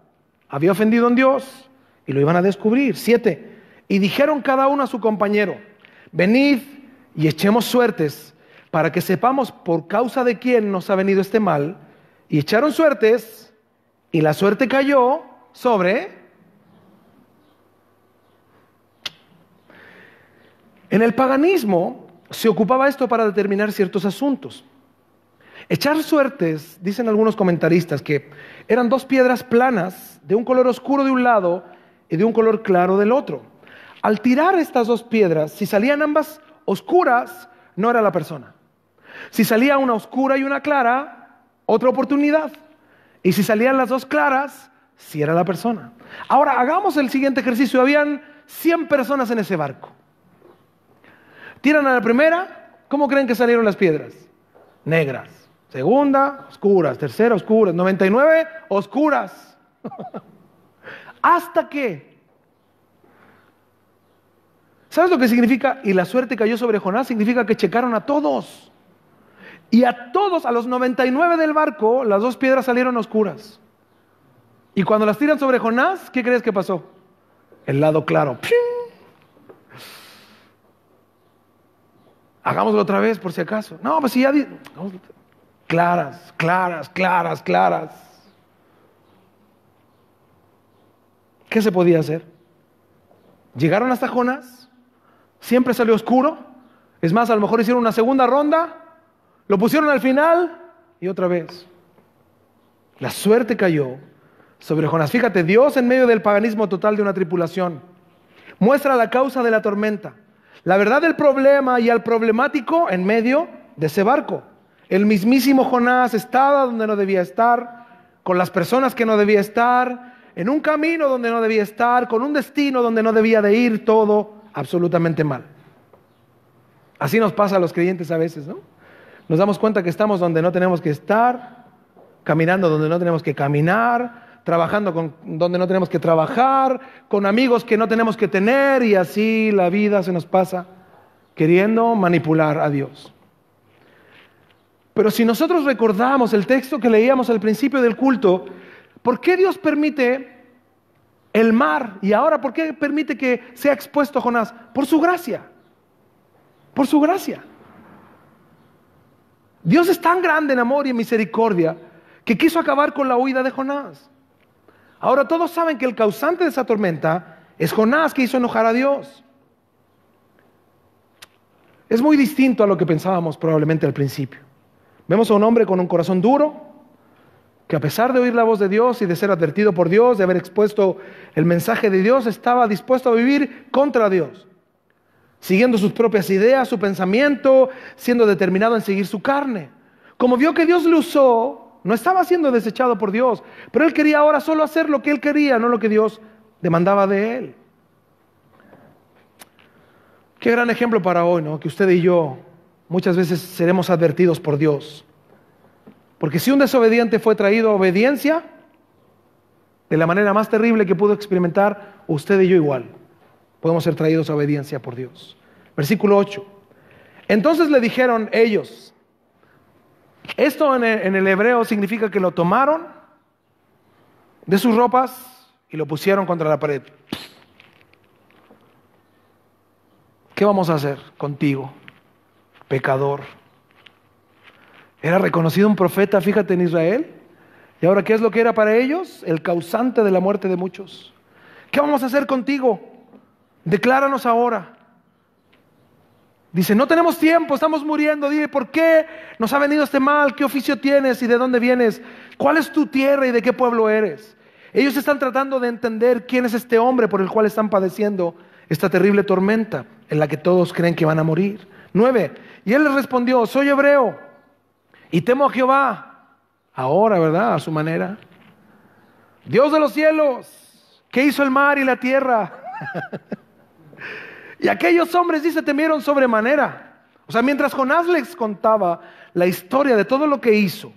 había ofendido a un Dios y lo iban a descubrir. 7. Y dijeron cada uno a su compañero, venid y echemos suertes para que sepamos por causa de quién nos ha venido este mal. Y echaron suertes y la suerte cayó sobre... En el paganismo se ocupaba esto para determinar ciertos asuntos. Echar suertes, dicen algunos comentaristas, que eran 2 piedras planas de un color oscuro de un lado y de un color claro del otro. Al tirar estas 2 piedras, si salían ambas oscuras, no era la persona. Si salía una oscura y una clara, otra oportunidad. Y si salían las 2 claras, sí era la persona. Ahora, hagamos el siguiente ejercicio. Habían 100 personas en ese barco. Tiran a la primera, ¿cómo creen que salieron las piedras? Negras. Segunda, oscuras. Tercera, oscuras. 99, oscuras. ¿Hasta qué? ¿Sabes lo que significa? Y la suerte cayó sobre Jonás. Significa que checaron a todos. Y a todos, a los 99 del barco, las 2 piedras salieron oscuras. Y cuando las tiran sobre Jonás, ¿qué crees que pasó? El lado claro. ¡Ping! Hagámoslo otra vez por si acaso. No, pues si ya... Claras, claras, claras, claras. ¿Qué se podía hacer? Llegaron hasta Jonás. Siempre salió oscuro. Es más, a lo mejor hicieron una segunda ronda. Lo pusieron al final y otra vez. La suerte cayó sobre Jonás. Fíjate, Dios en medio del paganismo total de una tripulación muestra la causa de la tormenta. La verdad del problema y al problemático en medio de ese barco. El mismísimo Jonás estaba donde no debía estar, con las personas que no debía estar, en un camino donde no debía estar, con un destino donde no debía de ir, todo absolutamente mal. Así nos pasa a los creyentes a veces, ¿no? Nos damos cuenta que estamos donde no tenemos que estar, caminando donde no tenemos que caminar, trabajando donde no tenemos que trabajar, con amigos que no tenemos que tener, y así la vida se nos pasa queriendo manipular a Dios. Pero si nosotros recordamos el texto que leíamos al principio del culto, ¿por qué Dios permite el mar? Y ahora, ¿por qué permite que sea expuesto Jonás? Por su gracia. Por su gracia. Dios es tan grande en amor y en misericordia que quiso acabar con la huida de Jonás. Ahora todos saben que el causante de esa tormenta es Jonás, que hizo enojar a Dios. Es muy distinto a lo que pensábamos probablemente al principio. Vemos a un hombre con un corazón duro, que a pesar de oír la voz de Dios y de ser advertido por Dios, de haber expuesto el mensaje de Dios, estaba dispuesto a vivir contra Dios, siguiendo sus propias ideas, su pensamiento, siendo determinado en seguir su carne. Como vio que Dios le usó, no estaba siendo desechado por Dios, pero él quería ahora solo hacer lo que él quería, no lo que Dios demandaba de él. Qué gran ejemplo para hoy, ¿no? Que usted y yo muchas veces seremos advertidos por Dios. Porque si un desobediente fue traído a obediencia, de la manera más terrible que pudo experimentar, usted y yo igual. podemos ser traídos a obediencia por Dios. Versículo 8. Entonces le dijeron ellos, esto en el hebreo significa que lo tomaron de sus ropas y lo pusieron contra la pared. ¿Qué vamos a hacer contigo, pecador? Era reconocido un profeta, fíjate, en Israel. ¿Y ahora qué es lo que era para ellos? El causante de la muerte de muchos. ¿Qué vamos a hacer contigo? Decláranos ahora. Dice, no tenemos tiempo, estamos muriendo. Dile, ¿por qué nos ha venido este mal? ¿Qué oficio tienes y de dónde vienes? ¿Cuál es tu tierra y de qué pueblo eres? Ellos están tratando de entender quién es este hombre por el cual están padeciendo esta terrible tormenta en la que todos creen que van a morir. 9. Y él les respondió, soy hebreo y temo a Jehová. Ahora, ¿verdad? A su manera. Dios de los cielos, que hizo el mar y la tierra. Y aquellos hombres, dice, temieron sobremanera. O sea, mientras Jonás les contaba la historia de todo lo que hizo,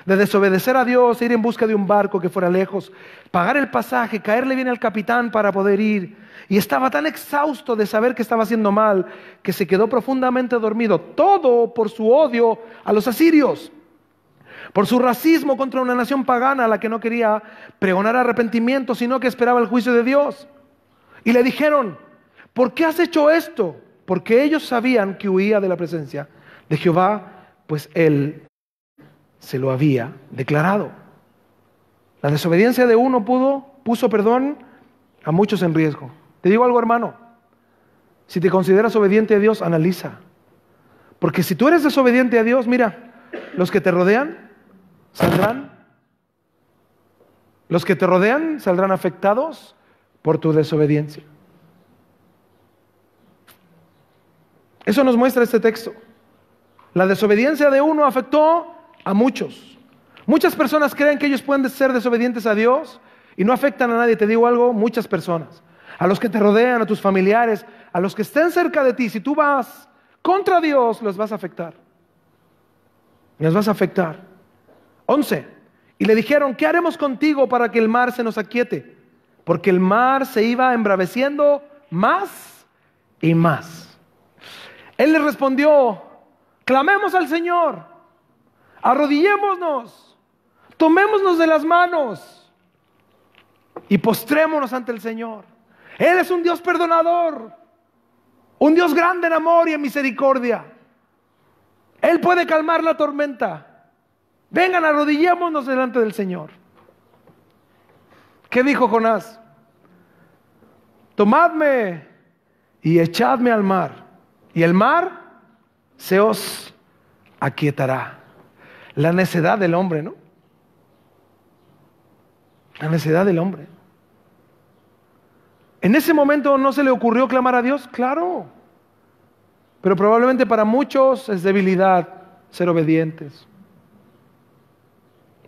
de desobedecer a Dios, ir en busca de un barco que fuera lejos, pagar el pasaje, caerle bien al capitán para poder ir, y estaba tan exhausto de saber que estaba haciendo mal, que se quedó profundamente dormido. Todo por su odio a los asirios, por su racismo contra una nación pagana a la que no quería pregonar arrepentimiento, sino que esperaba el juicio de Dios. Y le dijeron, ¿por qué has hecho esto? Porque ellos sabían que huía de la presencia de Jehová, pues Él se lo había declarado. La desobediencia de uno puso perdón a muchos en riesgo. Te digo algo, hermano, si te consideras obediente a Dios, analiza. Porque si tú eres desobediente a Dios, mira, los que te rodean saldrán afectados por tu desobediencia. Eso nos muestra este texto. La desobediencia de uno afectó a muchos. Muchas personas creen que ellos pueden ser desobedientes a Dios y no afectan a nadie. Te digo algo, muchas personas, a los que te rodean, a tus familiares, a los que estén cerca de ti, si tú vas contra Dios, los vas a afectar. Los vas a afectar. 11. Y le dijeron, ¿qué haremos contigo para que el mar se nos aquiete? Porque el mar se iba embraveciendo más y más. Él les respondió, clamemos al Señor, arrodillémonos, tomémonos de las manos y postrémonos ante el Señor. Él es un Dios perdonador, un Dios grande en amor y en misericordia. Él puede calmar la tormenta. Vengan, arrodillémonos delante del Señor. ¿Qué dijo Jonás? Tomadme y echadme al mar, y el mar se os aquietará. La necedad del hombre, ¿no? La necedad del hombre. En ese momento no se le ocurrió clamar a Dios, claro. Pero probablemente para muchos es debilidad ser obedientes.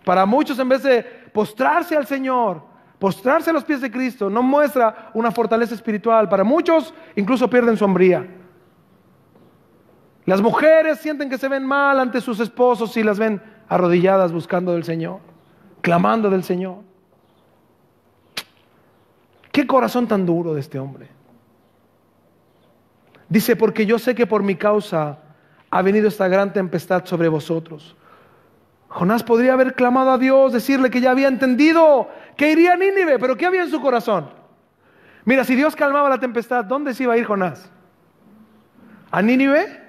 Para muchos, en vez de postrarse al Señor, postrarse a los pies de Cristo, no muestra una fortaleza espiritual. Para muchos incluso pierden su hombría. Las mujeres sienten que se ven mal ante sus esposos y las ven arrodilladas buscando del Señor, clamando del Señor. Qué corazón tan duro de este hombre. Dice, porque yo sé que por mi causa ha venido esta gran tempestad sobre vosotros. Jonás podría haber clamado a Dios, decirle que ya había entendido que iría a Nínive, pero ¿qué había en su corazón? Mira, si Dios calmaba la tempestad, ¿dónde se iba a ir Jonás? ¿A Nínive?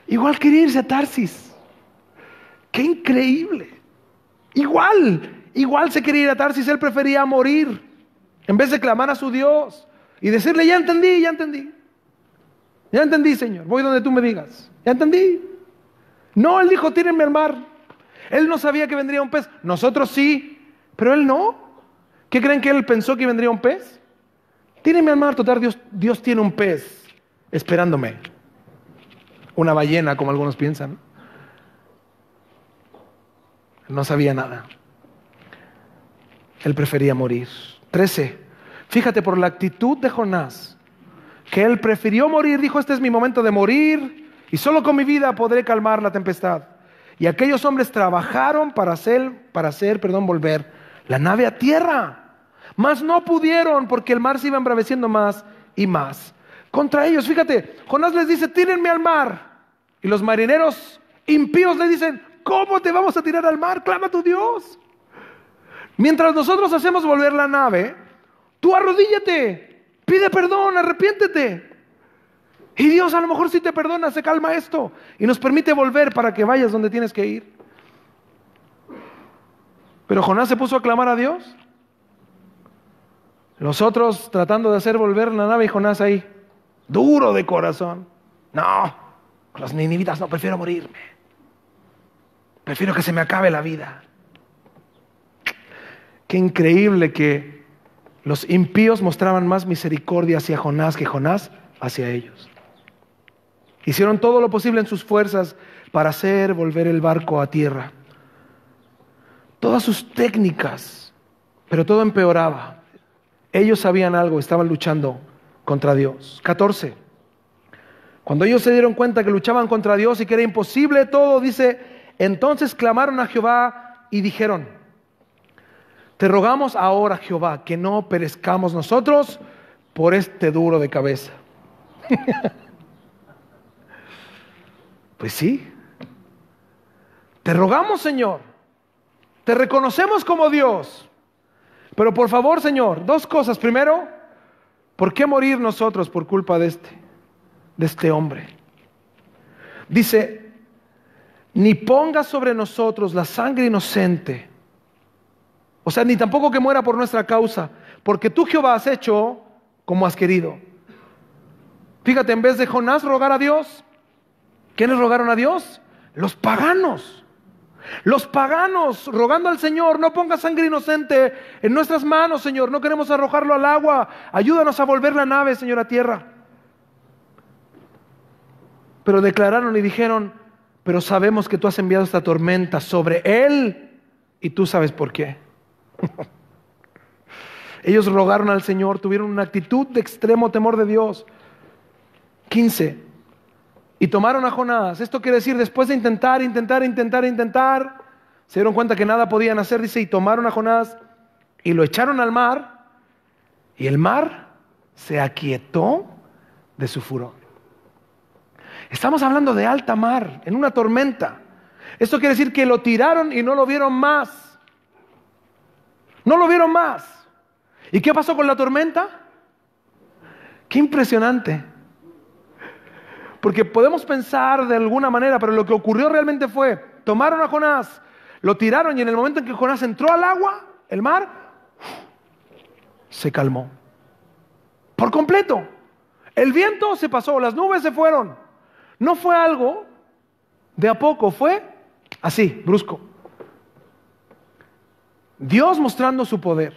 Igual quería irse a Tarsis. ¡Qué increíble! Igual se quería ir a Tarsis. Él prefería morir en vez de clamar a su Dios y decirle, ya entendí, Señor, voy donde tú me digas, ya entendí. No, él dijo, tírenme al mar. Él no sabía que vendría un pez. Nosotros sí, pero él no. ¿Qué creen que él pensó que vendría un pez? Tírenme al mar, total, Dios tiene un pez esperándome. Una ballena, como algunos piensan. Él no sabía nada. Él prefería morir. 13. Fíjate, por la actitud de Jonás, que él prefirió morir, dijo, este es mi momento de morir, y solo con mi vida podré calmar la tempestad. Y aquellos hombres trabajaron para hacer volver la nave a tierra. Mas no pudieron porque el mar se iba embraveciendo más y más contra ellos. Fíjate, Jonás les dice, tírenme al mar. Y los marineros impíos le dicen, ¿cómo te vamos a tirar al mar? Clama a tu Dios. Mientras nosotros hacemos volver la nave, tú arrodíllate, pide perdón, arrepiéntete. Y Dios a lo mejor si te perdona, se calma esto y nos permite volver para que vayas donde tienes que ir. Pero Jonás se puso a clamar a Dios. Los otros tratando de hacer volver la nave y Jonás ahí, duro de corazón. No, con los ninivitas no, prefiero morirme. Prefiero que se me acabe la vida. Qué increíble que los impíos mostraban más misericordia hacia Jonás que Jonás hacia ellos. Hicieron todo lo posible en sus fuerzas para hacer volver el barco a tierra. Todas sus técnicas, pero todo empeoraba. Ellos sabían algo, estaban luchando contra Dios. 14. Cuando ellos se dieron cuenta que luchaban contra Dios y que era imposible todo, dice, entonces clamaron a Jehová y dijeron, te rogamos ahora, Jehová, que no perezcamos nosotros por este duro de cabeza. Pues sí. Te rogamos, Señor. Te reconocemos como Dios. Pero por favor, Señor, dos cosas. Primero, ¿por qué morir nosotros por culpa de este hombre? Dice, ni pongas sobre nosotros la sangre inocente. O sea, ni tampoco que muera por nuestra causa, porque tú, Jehová, has hecho como has querido. Fíjate, en vez de Jonás rogar a Dios, ¿quiénes rogaron a Dios? Los paganos. Los paganos rogando al Señor, no pongas sangre inocente en nuestras manos, Señor, no queremos arrojarlo al agua, ayúdanos a volver la nave, Señor, a tierra. Pero declararon y dijeron, pero sabemos que tú has enviado esta tormenta sobre él y tú sabes por qué. Ellos rogaron al Señor, tuvieron una actitud de extremo temor de Dios. 15. Y tomaron a Jonás. Esto quiere decir, después de intentar, se dieron cuenta que nada podían hacer, dice, y tomaron a Jonás y lo echaron al mar, y el mar se aquietó de su furor. Estamos hablando de alta mar, en una tormenta. Esto quiere decir que lo tiraron y no lo vieron más. No lo vieron más. ¿Y qué pasó con la tormenta? Qué impresionante. Porque podemos pensar de alguna manera, pero lo que ocurrió realmente fue, tomaron a Jonás, lo tiraron y en el momento en que Jonás entró al agua, el mar, se calmó. Por completo. El viento se pasó, las nubes se fueron. No fue algo de a poco, fue así, brusco. Dios mostrando su poder.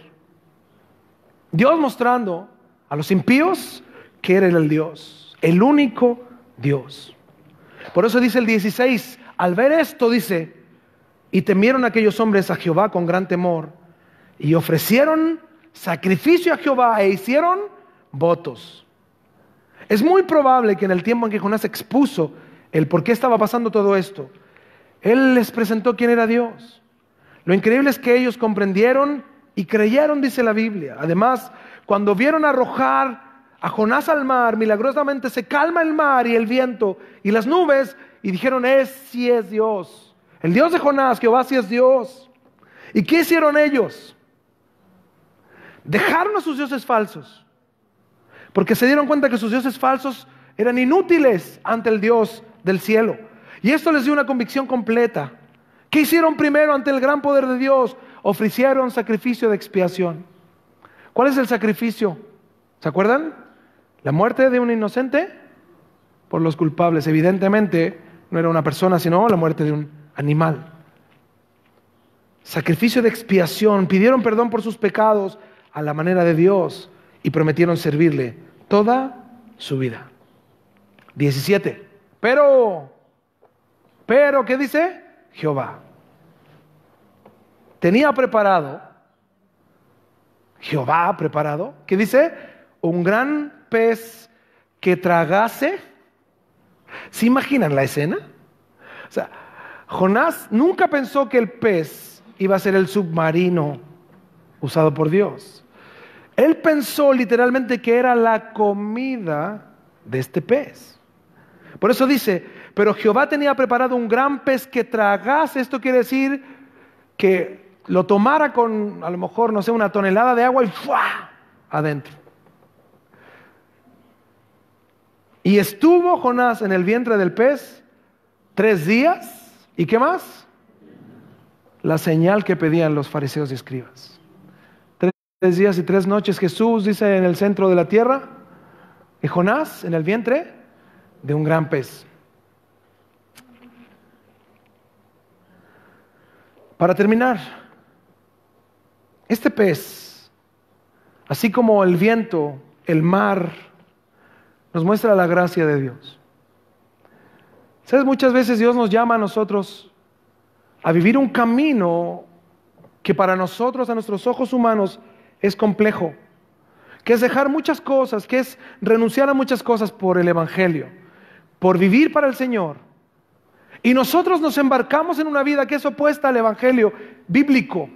Dios mostrando a los impíos que era el Dios, el único Dios. Por eso dice el 16, al ver esto dice, y temieron aquellos hombres a Jehová con gran temor, y ofrecieron sacrificio a Jehová e hicieron votos. Es muy probable que en el tiempo en que Jonás expuso el por qué estaba pasando todo esto, él les presentó quién era Dios. Lo increíble es que ellos comprendieron y creyeron, dice la Biblia. Además, cuando vieron arrojar a Jonás al mar, milagrosamente se calma el mar y el viento y las nubes, y dijeron, sí es Dios. El Dios de Jonás, Jehová, sí es Dios. ¿Y qué hicieron ellos? Dejaron a sus dioses falsos, porque se dieron cuenta que sus dioses falsos eran inútiles ante el Dios del cielo. Y esto les dio una convicción completa. ¿Qué hicieron primero ante el gran poder de Dios? Ofrecieron sacrificio de expiación. ¿Cuál es el sacrificio? ¿Se acuerdan? La muerte de un inocente por los culpables. Evidentemente no era una persona, sino la muerte de un animal. Sacrificio de expiación. Pidieron perdón por sus pecados a la manera de Dios y prometieron servirle toda su vida. 17. Pero, ¿qué dice? Jehová tenía preparado, ¿qué dice? Un gran pez que tragase. ¿Se imaginan la escena? O sea, Jonás nunca pensó que el pez iba a ser el submarino usado por Dios. Él pensó literalmente que era la comida de este pez. Por eso dice, pero Jehová tenía preparado un gran pez que tragase. Esto quiere decir que lo tomara con, a lo mejor, no sé, una tonelada de agua y ¡fua! Adentro. Y estuvo Jonás en el vientre del pez 3 días. ¿Y qué más? La señal que pedían los fariseos y escribas. 3 días y 3 noches Jesús, dice, en el centro de la tierra, y Jonás en el vientre de un gran pez. Para terminar, este pez, así como el viento, el mar, nos muestra la gracia de Dios. ¿Sabes? Muchas veces Dios nos llama a nosotros a vivir un camino que para nosotros, a nuestros ojos humanos, es complejo, que es dejar muchas cosas, que es renunciar a muchas cosas por el Evangelio, por vivir para el Señor. Y nosotros nos embarcamos en una vida que es opuesta al Evangelio bíblico.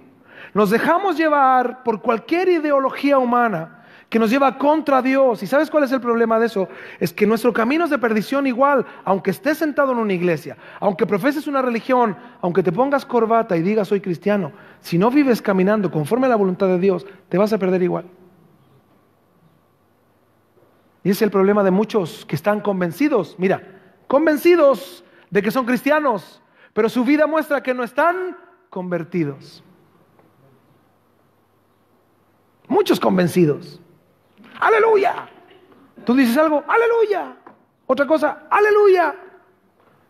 Nos dejamos llevar por cualquier ideología humana que nos lleva contra Dios. ¿Y sabes cuál es el problema de eso? Es que nuestro camino es de perdición igual, aunque estés sentado en una iglesia, aunque profeses una religión, aunque te pongas corbata y digas soy cristiano. Si no vives caminando conforme a la voluntad de Dios, te vas a perder igual. Y ese es el problema de muchos que están convencidos, mira, convencidos de que son cristianos, pero su vida muestra que no están convertidos. Muchos convencidos. ¡Aleluya! Tú dices algo, ¡aleluya! Otra cosa, ¡aleluya!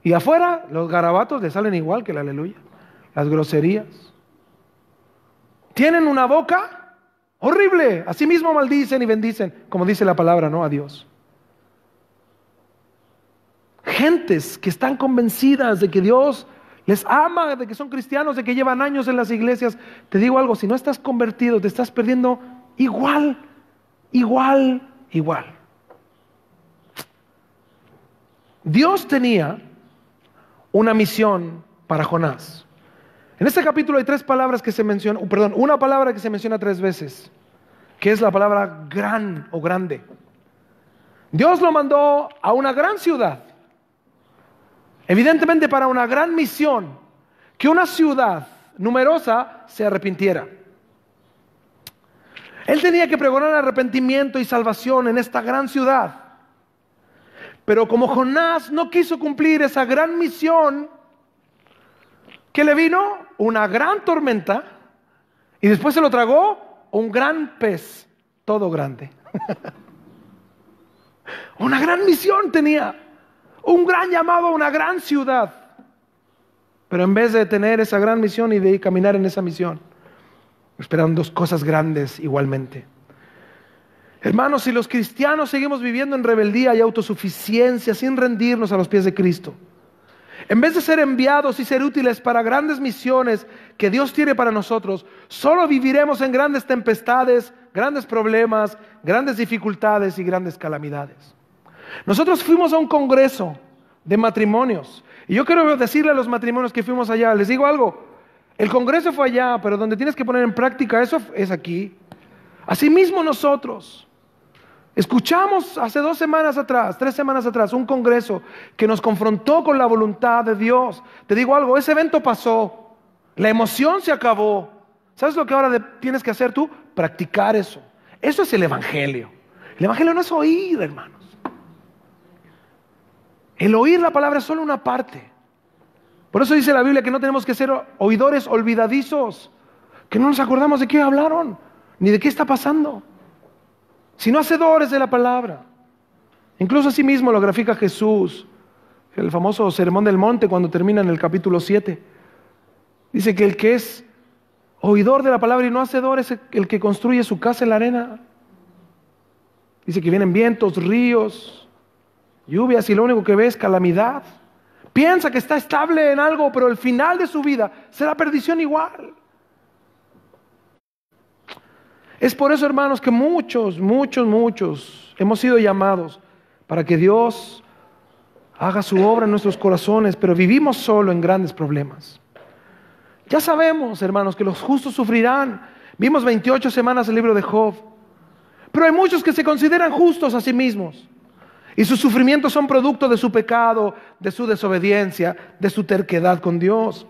Y afuera los garabatos le salen igual que el aleluya. Las groserías. Tienen una boca horrible. Así mismo maldicen y bendicen, como dice la palabra, ¿no? A Dios. Gentes que están convencidas de que Dios les ama, de que son cristianos, de que llevan años en las iglesias. Te digo algo, si no estás convertido, te estás perdiendo igual. Dios tenía una misión para Jonás. En este capítulo hay 3 palabras que se mencionan, una palabra que se menciona 3 veces, que es la palabra gran o grande. Dios lo mandó a una gran ciudad, evidentemente para una gran misión, que una ciudad numerosa se arrepintiera. Él tenía que pregonar arrepentimiento y salvación en esta gran ciudad. Pero como Jonás no quiso cumplir esa gran misión, ¿qué le vino? Una gran tormenta, y después se lo tragó un gran pez, todo grande. Una gran misión tenía, un gran llamado a una gran ciudad. Pero en vez de tener esa gran misión y de caminar en esa misión, esperan 2 cosas grandes igualmente. Hermanos, si los cristianos seguimos viviendo en rebeldía y autosuficiencia sin rendirnos a los pies de Cristo, en vez de ser enviados y ser útiles para grandes misiones que Dios tiene para nosotros, solo viviremos en grandes tempestades, grandes problemas, grandes dificultades y grandes calamidades. Nosotros fuimos a un congreso de matrimonios, y yo quiero decirle a los matrimonios que fuimos allá, les digo algo, el congreso fue allá, pero donde tienes que poner en práctica eso es aquí. Asimismo nosotros escuchamos hace 2 semanas atrás, 3 semanas atrás, un congreso que nos confrontó con la voluntad de Dios. Te digo algo, ese evento pasó, la emoción se acabó. ¿Sabes lo que ahora tienes que hacer tú? Practicar eso. Eso es el Evangelio. El Evangelio no es oír, hermanos. El oír la palabra es solo una parte. Por eso dice la Biblia que no tenemos que ser oidores olvidadizos, que no nos acordamos de qué hablaron, ni de qué está pasando, sino hacedores de la palabra. Incluso así mismo lo grafica Jesús, el famoso Sermón del Monte, cuando termina en el capítulo 7. Dice que el que es oidor de la palabra y no hacedor es el que construye su casa en la arena. Dice que vienen vientos, ríos, lluvias y lo único que ve es calamidad. Piensa que está estable en algo, pero el final de su vida será perdición igual. Es por eso, hermanos, que muchos hemos sido llamados para que Dios haga su obra en nuestros corazones, pero vivimos solo en grandes problemas. Ya sabemos, hermanos, que los justos sufrirán. Vimos 28 semanas el libro de Job. Pero hay muchos que se consideran justos a sí mismos. Y sus sufrimientos son producto de su pecado, de su desobediencia, de su terquedad con Dios.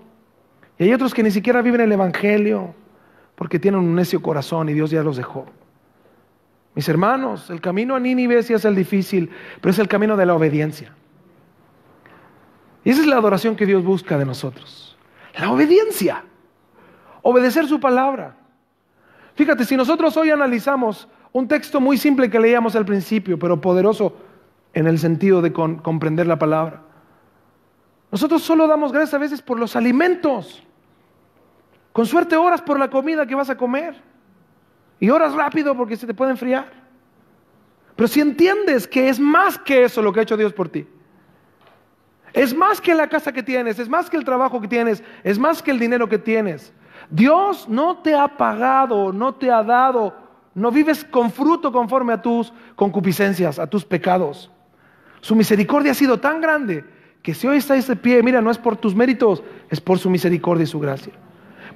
Y hay otros que ni siquiera viven el Evangelio porque tienen un necio corazón y Dios ya los dejó. Mis hermanos, el camino a Nínive sí es el difícil, pero es el camino de la obediencia. Y esa es la adoración que Dios busca de nosotros. La obediencia. Obedecer su palabra. Fíjate, si nosotros hoy analizamos un texto muy simple que leíamos al principio, pero poderoso en el sentido de comprender la palabra. Nosotros solo damos gracias a veces por los alimentos. Con suerte oras por la comida que vas a comer. Y oras rápido porque se te puede enfriar. Pero si entiendes que es más que eso lo que ha hecho Dios por ti. Es más que la casa que tienes, es más que el trabajo que tienes, es más que el dinero que tienes. Dios no te ha pagado, no te ha dado, no vives con fruto conforme a tus concupiscencias, a tus pecados. Su misericordia ha sido tan grande que si hoy estás de pie, mira, no es por tus méritos, es por su misericordia y su gracia.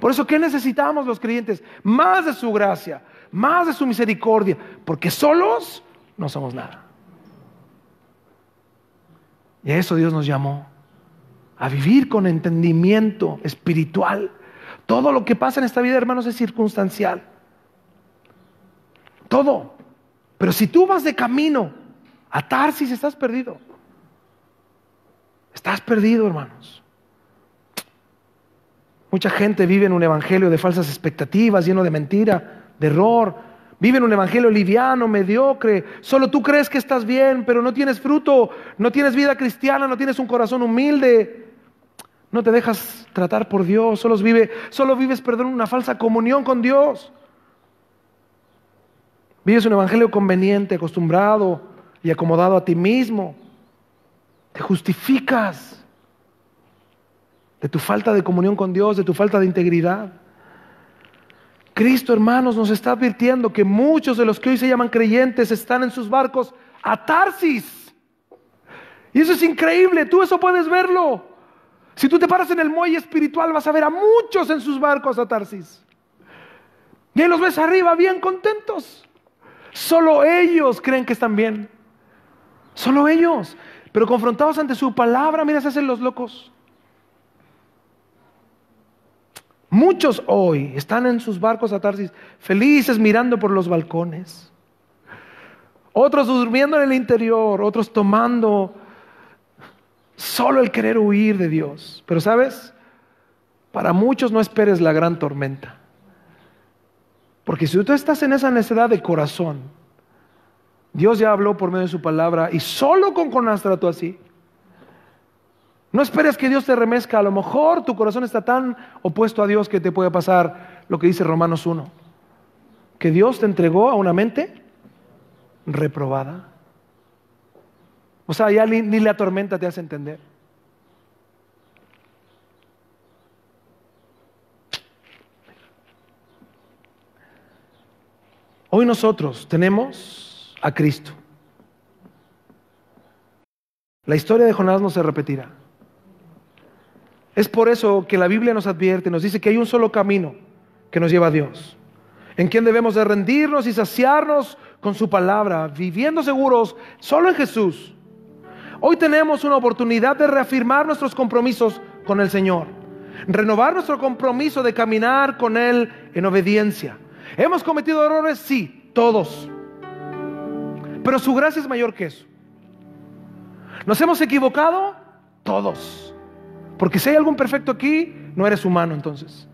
Por eso, ¿qué necesitamos los creyentes? Más de su gracia, más de su misericordia, porque solos no somos nada. Y a eso Dios nos llamó, a vivir con entendimiento espiritual. Todo lo que pasa en esta vida, hermanos, es circunstancial. Todo. Pero si tú vas de camino a Tarsis, estás perdido. Estás perdido, hermanos. Mucha gente vive en un evangelio de falsas expectativas, lleno de mentira, de error. Vive en un evangelio liviano, mediocre. Solo tú crees que estás bien, pero no tienes fruto, no tienes vida cristiana, no tienes un corazón humilde. No te dejas tratar por Dios, solo vives, una falsa comunión con Dios. Vives un evangelio conveniente, acostumbrado y acomodado a ti mismo. Te justificas de tu falta de comunión con Dios, de tu falta de integridad. Cristo, hermanos, nos está advirtiendo que muchos de los que hoy se llaman creyentes están en sus barcos a Tarsis. Y eso es increíble, tú eso puedes verlo. Si tú te paras en el muelle espiritual vas a ver a muchos en sus barcos a Tarsis. Y ahí los ves arriba bien contentos. Solo ellos creen que están bien. Solo ellos. Pero confrontados ante su palabra, mira, se hacen los locos. Muchos hoy están en sus barcos a Tarsis, felices mirando por los balcones. Otros durmiendo en el interior, otros tomando solo el querer huir de Dios. Pero ¿sabes? Para muchos no esperes la gran tormenta. Porque si tú estás en esa necedad de corazón, Dios ya habló por medio de su palabra y solo con Jonás trató así. No esperes que Dios te remezca. A lo mejor tu corazón está tan opuesto a Dios que te puede pasar lo que dice Romanos 1. Que Dios te entregó a una mente reprobada. O sea, ya ni la tormenta te hace entender. Hoy nosotros tenemos a Cristo. La historia de Jonás no se repetirá. Es por eso que la Biblia nos advierte, nos dice que hay un solo camino que nos lleva a Dios, en quien debemos de rendirnos y saciarnos con su palabra, viviendo seguros solo en Jesús. Hoy tenemos una oportunidad de reafirmar nuestros compromisos con el Señor, renovar nuestro compromiso de caminar con Él en obediencia. ¿Hemos cometido errores? Sí, todos. Pero su gracia es mayor que eso. ¿Nos hemos equivocado? Todos. Porque si hay algún perfecto aquí, no eres humano entonces.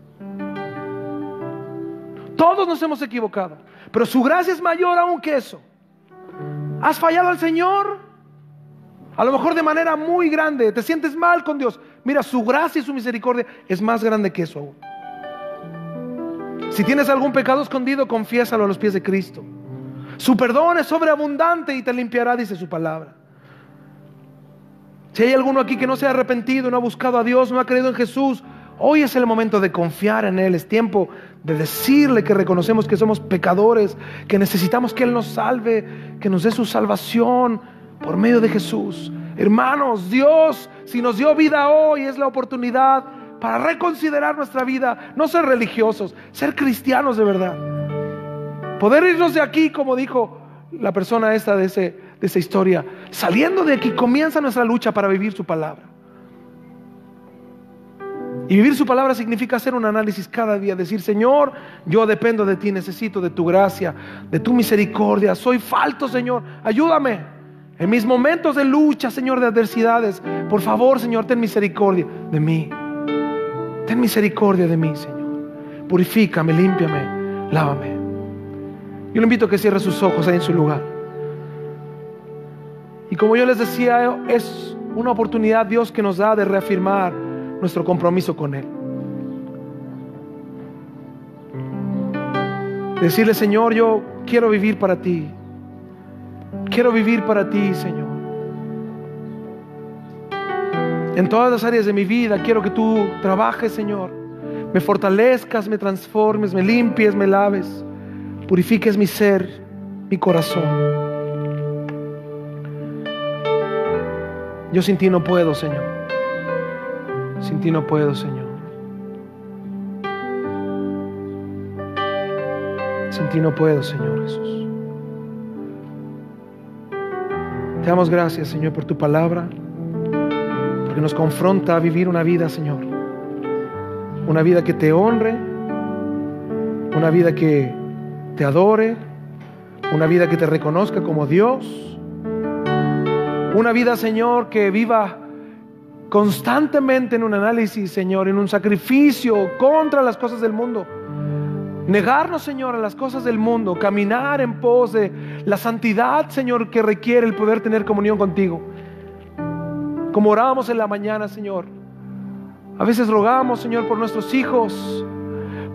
Todos nos hemos equivocado. Pero su gracia es mayor aún que eso. ¿Has fallado al Señor? A lo mejor de manera muy grande. Te sientes mal con Dios. Mira, su gracia y su misericordia es más grande que eso aún. Si tienes algún pecado escondido, confiésalo a los pies de Cristo. Su perdón es sobreabundante y te limpiará, dice su palabra. Si hay alguno aquí que no se ha arrepentido, no ha buscado a Dios, no ha creído en Jesús, hoy es el momento de confiar en Él. Es tiempo de decirle que reconocemos que somos pecadores, que necesitamos que Él nos salve, que nos dé su salvación por medio de Jesús. Hermanos, Dios, si nos dio vida hoy, es la oportunidad para reconsiderar nuestra vida. No ser religiosos, ser cristianos de verdad. Poder irnos de aquí, como dijo la persona esta de esa historia. Saliendo de aquí comienza nuestra lucha para vivir su palabra. Y vivir su palabra significa hacer un análisis cada día. Decir: Señor, yo dependo de ti, necesito de tu gracia, de tu misericordia. Soy falto, Señor, ayúdame. En mis momentos de lucha, Señor, de adversidades, por favor, Señor, ten misericordia de mí. Ten misericordia de mí, Señor. Purifícame, límpiame, lávame. Yo le invito a que cierre sus ojos ahí en su lugar. Y como yo les decía, es una oportunidad Dios que nos da de reafirmar nuestro compromiso con Él. Decirle: Señor, yo quiero vivir para ti. Quiero vivir para ti, Señor. En todas las áreas de mi vida quiero que tú trabajes, Señor. Me fortalezcas, me transformes, me limpies, me laves. Purifiques mi ser, mi corazón. Yo sin ti no puedo, Señor. Sin ti no puedo, Señor. Sin ti no puedo, Señor Jesús. Te damos gracias, Señor, por tu palabra, porque nos confronta a vivir una vida, Señor. Una vida que te honre, una vida que te adore, una vida que te reconozca como Dios, una vida, Señor, que viva constantemente en un análisis, Señor, en un sacrificio contra las cosas del mundo. Negarnos, Señor, a las cosas del mundo, caminar en pos de la santidad, Señor, que requiere el poder tener comunión contigo. Como orábamos en la mañana, Señor, a veces rogamos, Señor, por nuestros hijos,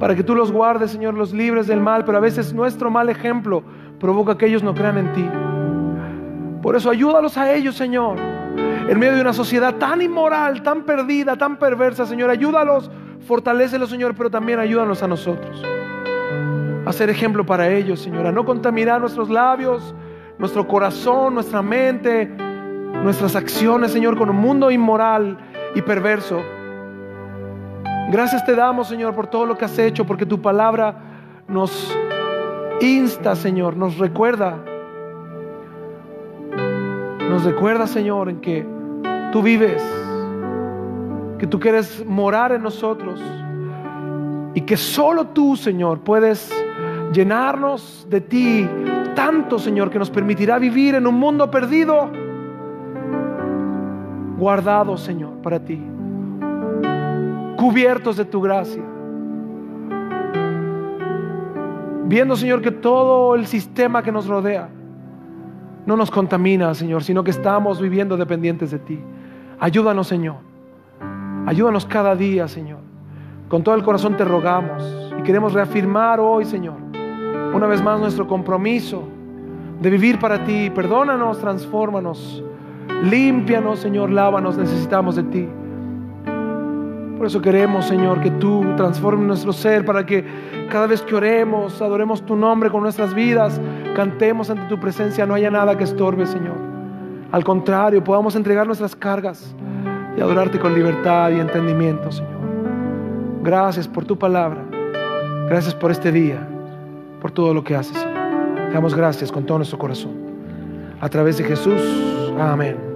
para que tú los guardes, Señor, los libres del mal, pero a veces nuestro mal ejemplo provoca que ellos no crean en ti. Por eso ayúdalos a ellos, Señor, en medio de una sociedad tan inmoral, tan perdida, tan perversa, Señor. Ayúdalos, fortalécelos, Señor, pero también ayúdanos a nosotros a ser ejemplo para ellos, Señor, a no contaminar nuestros labios, nuestro corazón, nuestra mente, nuestras acciones, Señor, con un mundo inmoral y perverso. Gracias te damos, Señor, por todo lo que has hecho, porque tu palabra nos insta, Señor, nos recuerda, Señor, en que tú vives, que tú quieres morar en nosotros y que solo tú, Señor, puedes llenarnos de ti tanto, Señor, que nos permitirá vivir en un mundo perdido, guardados, Señor, para ti, cubiertos de tu gracia, viendo, Señor, que todo el sistema que nos rodea no nos contamina, Señor, sino que estamos viviendo dependientes de ti. Ayúdanos, Señor. Ayúdanos cada día, Señor. Con todo el corazón te rogamos y queremos reafirmar hoy, Señor, una vez más nuestro compromiso de vivir para ti. Perdónanos, transfórmanos, límpianos, Señor, lávanos, necesitamos de ti. Por eso queremos, Señor, que tú transformes nuestro ser, para que cada vez que oremos, adoremos tu nombre con nuestras vidas, cantemos ante tu presencia, no haya nada que estorbe, Señor. Al contrario, podamos entregar nuestras cargas y adorarte con libertad y entendimiento, Señor. Gracias por tu palabra. Gracias por este día, por todo lo que haces, Señor. Te damos gracias con todo nuestro corazón. A través de Jesús. Amén.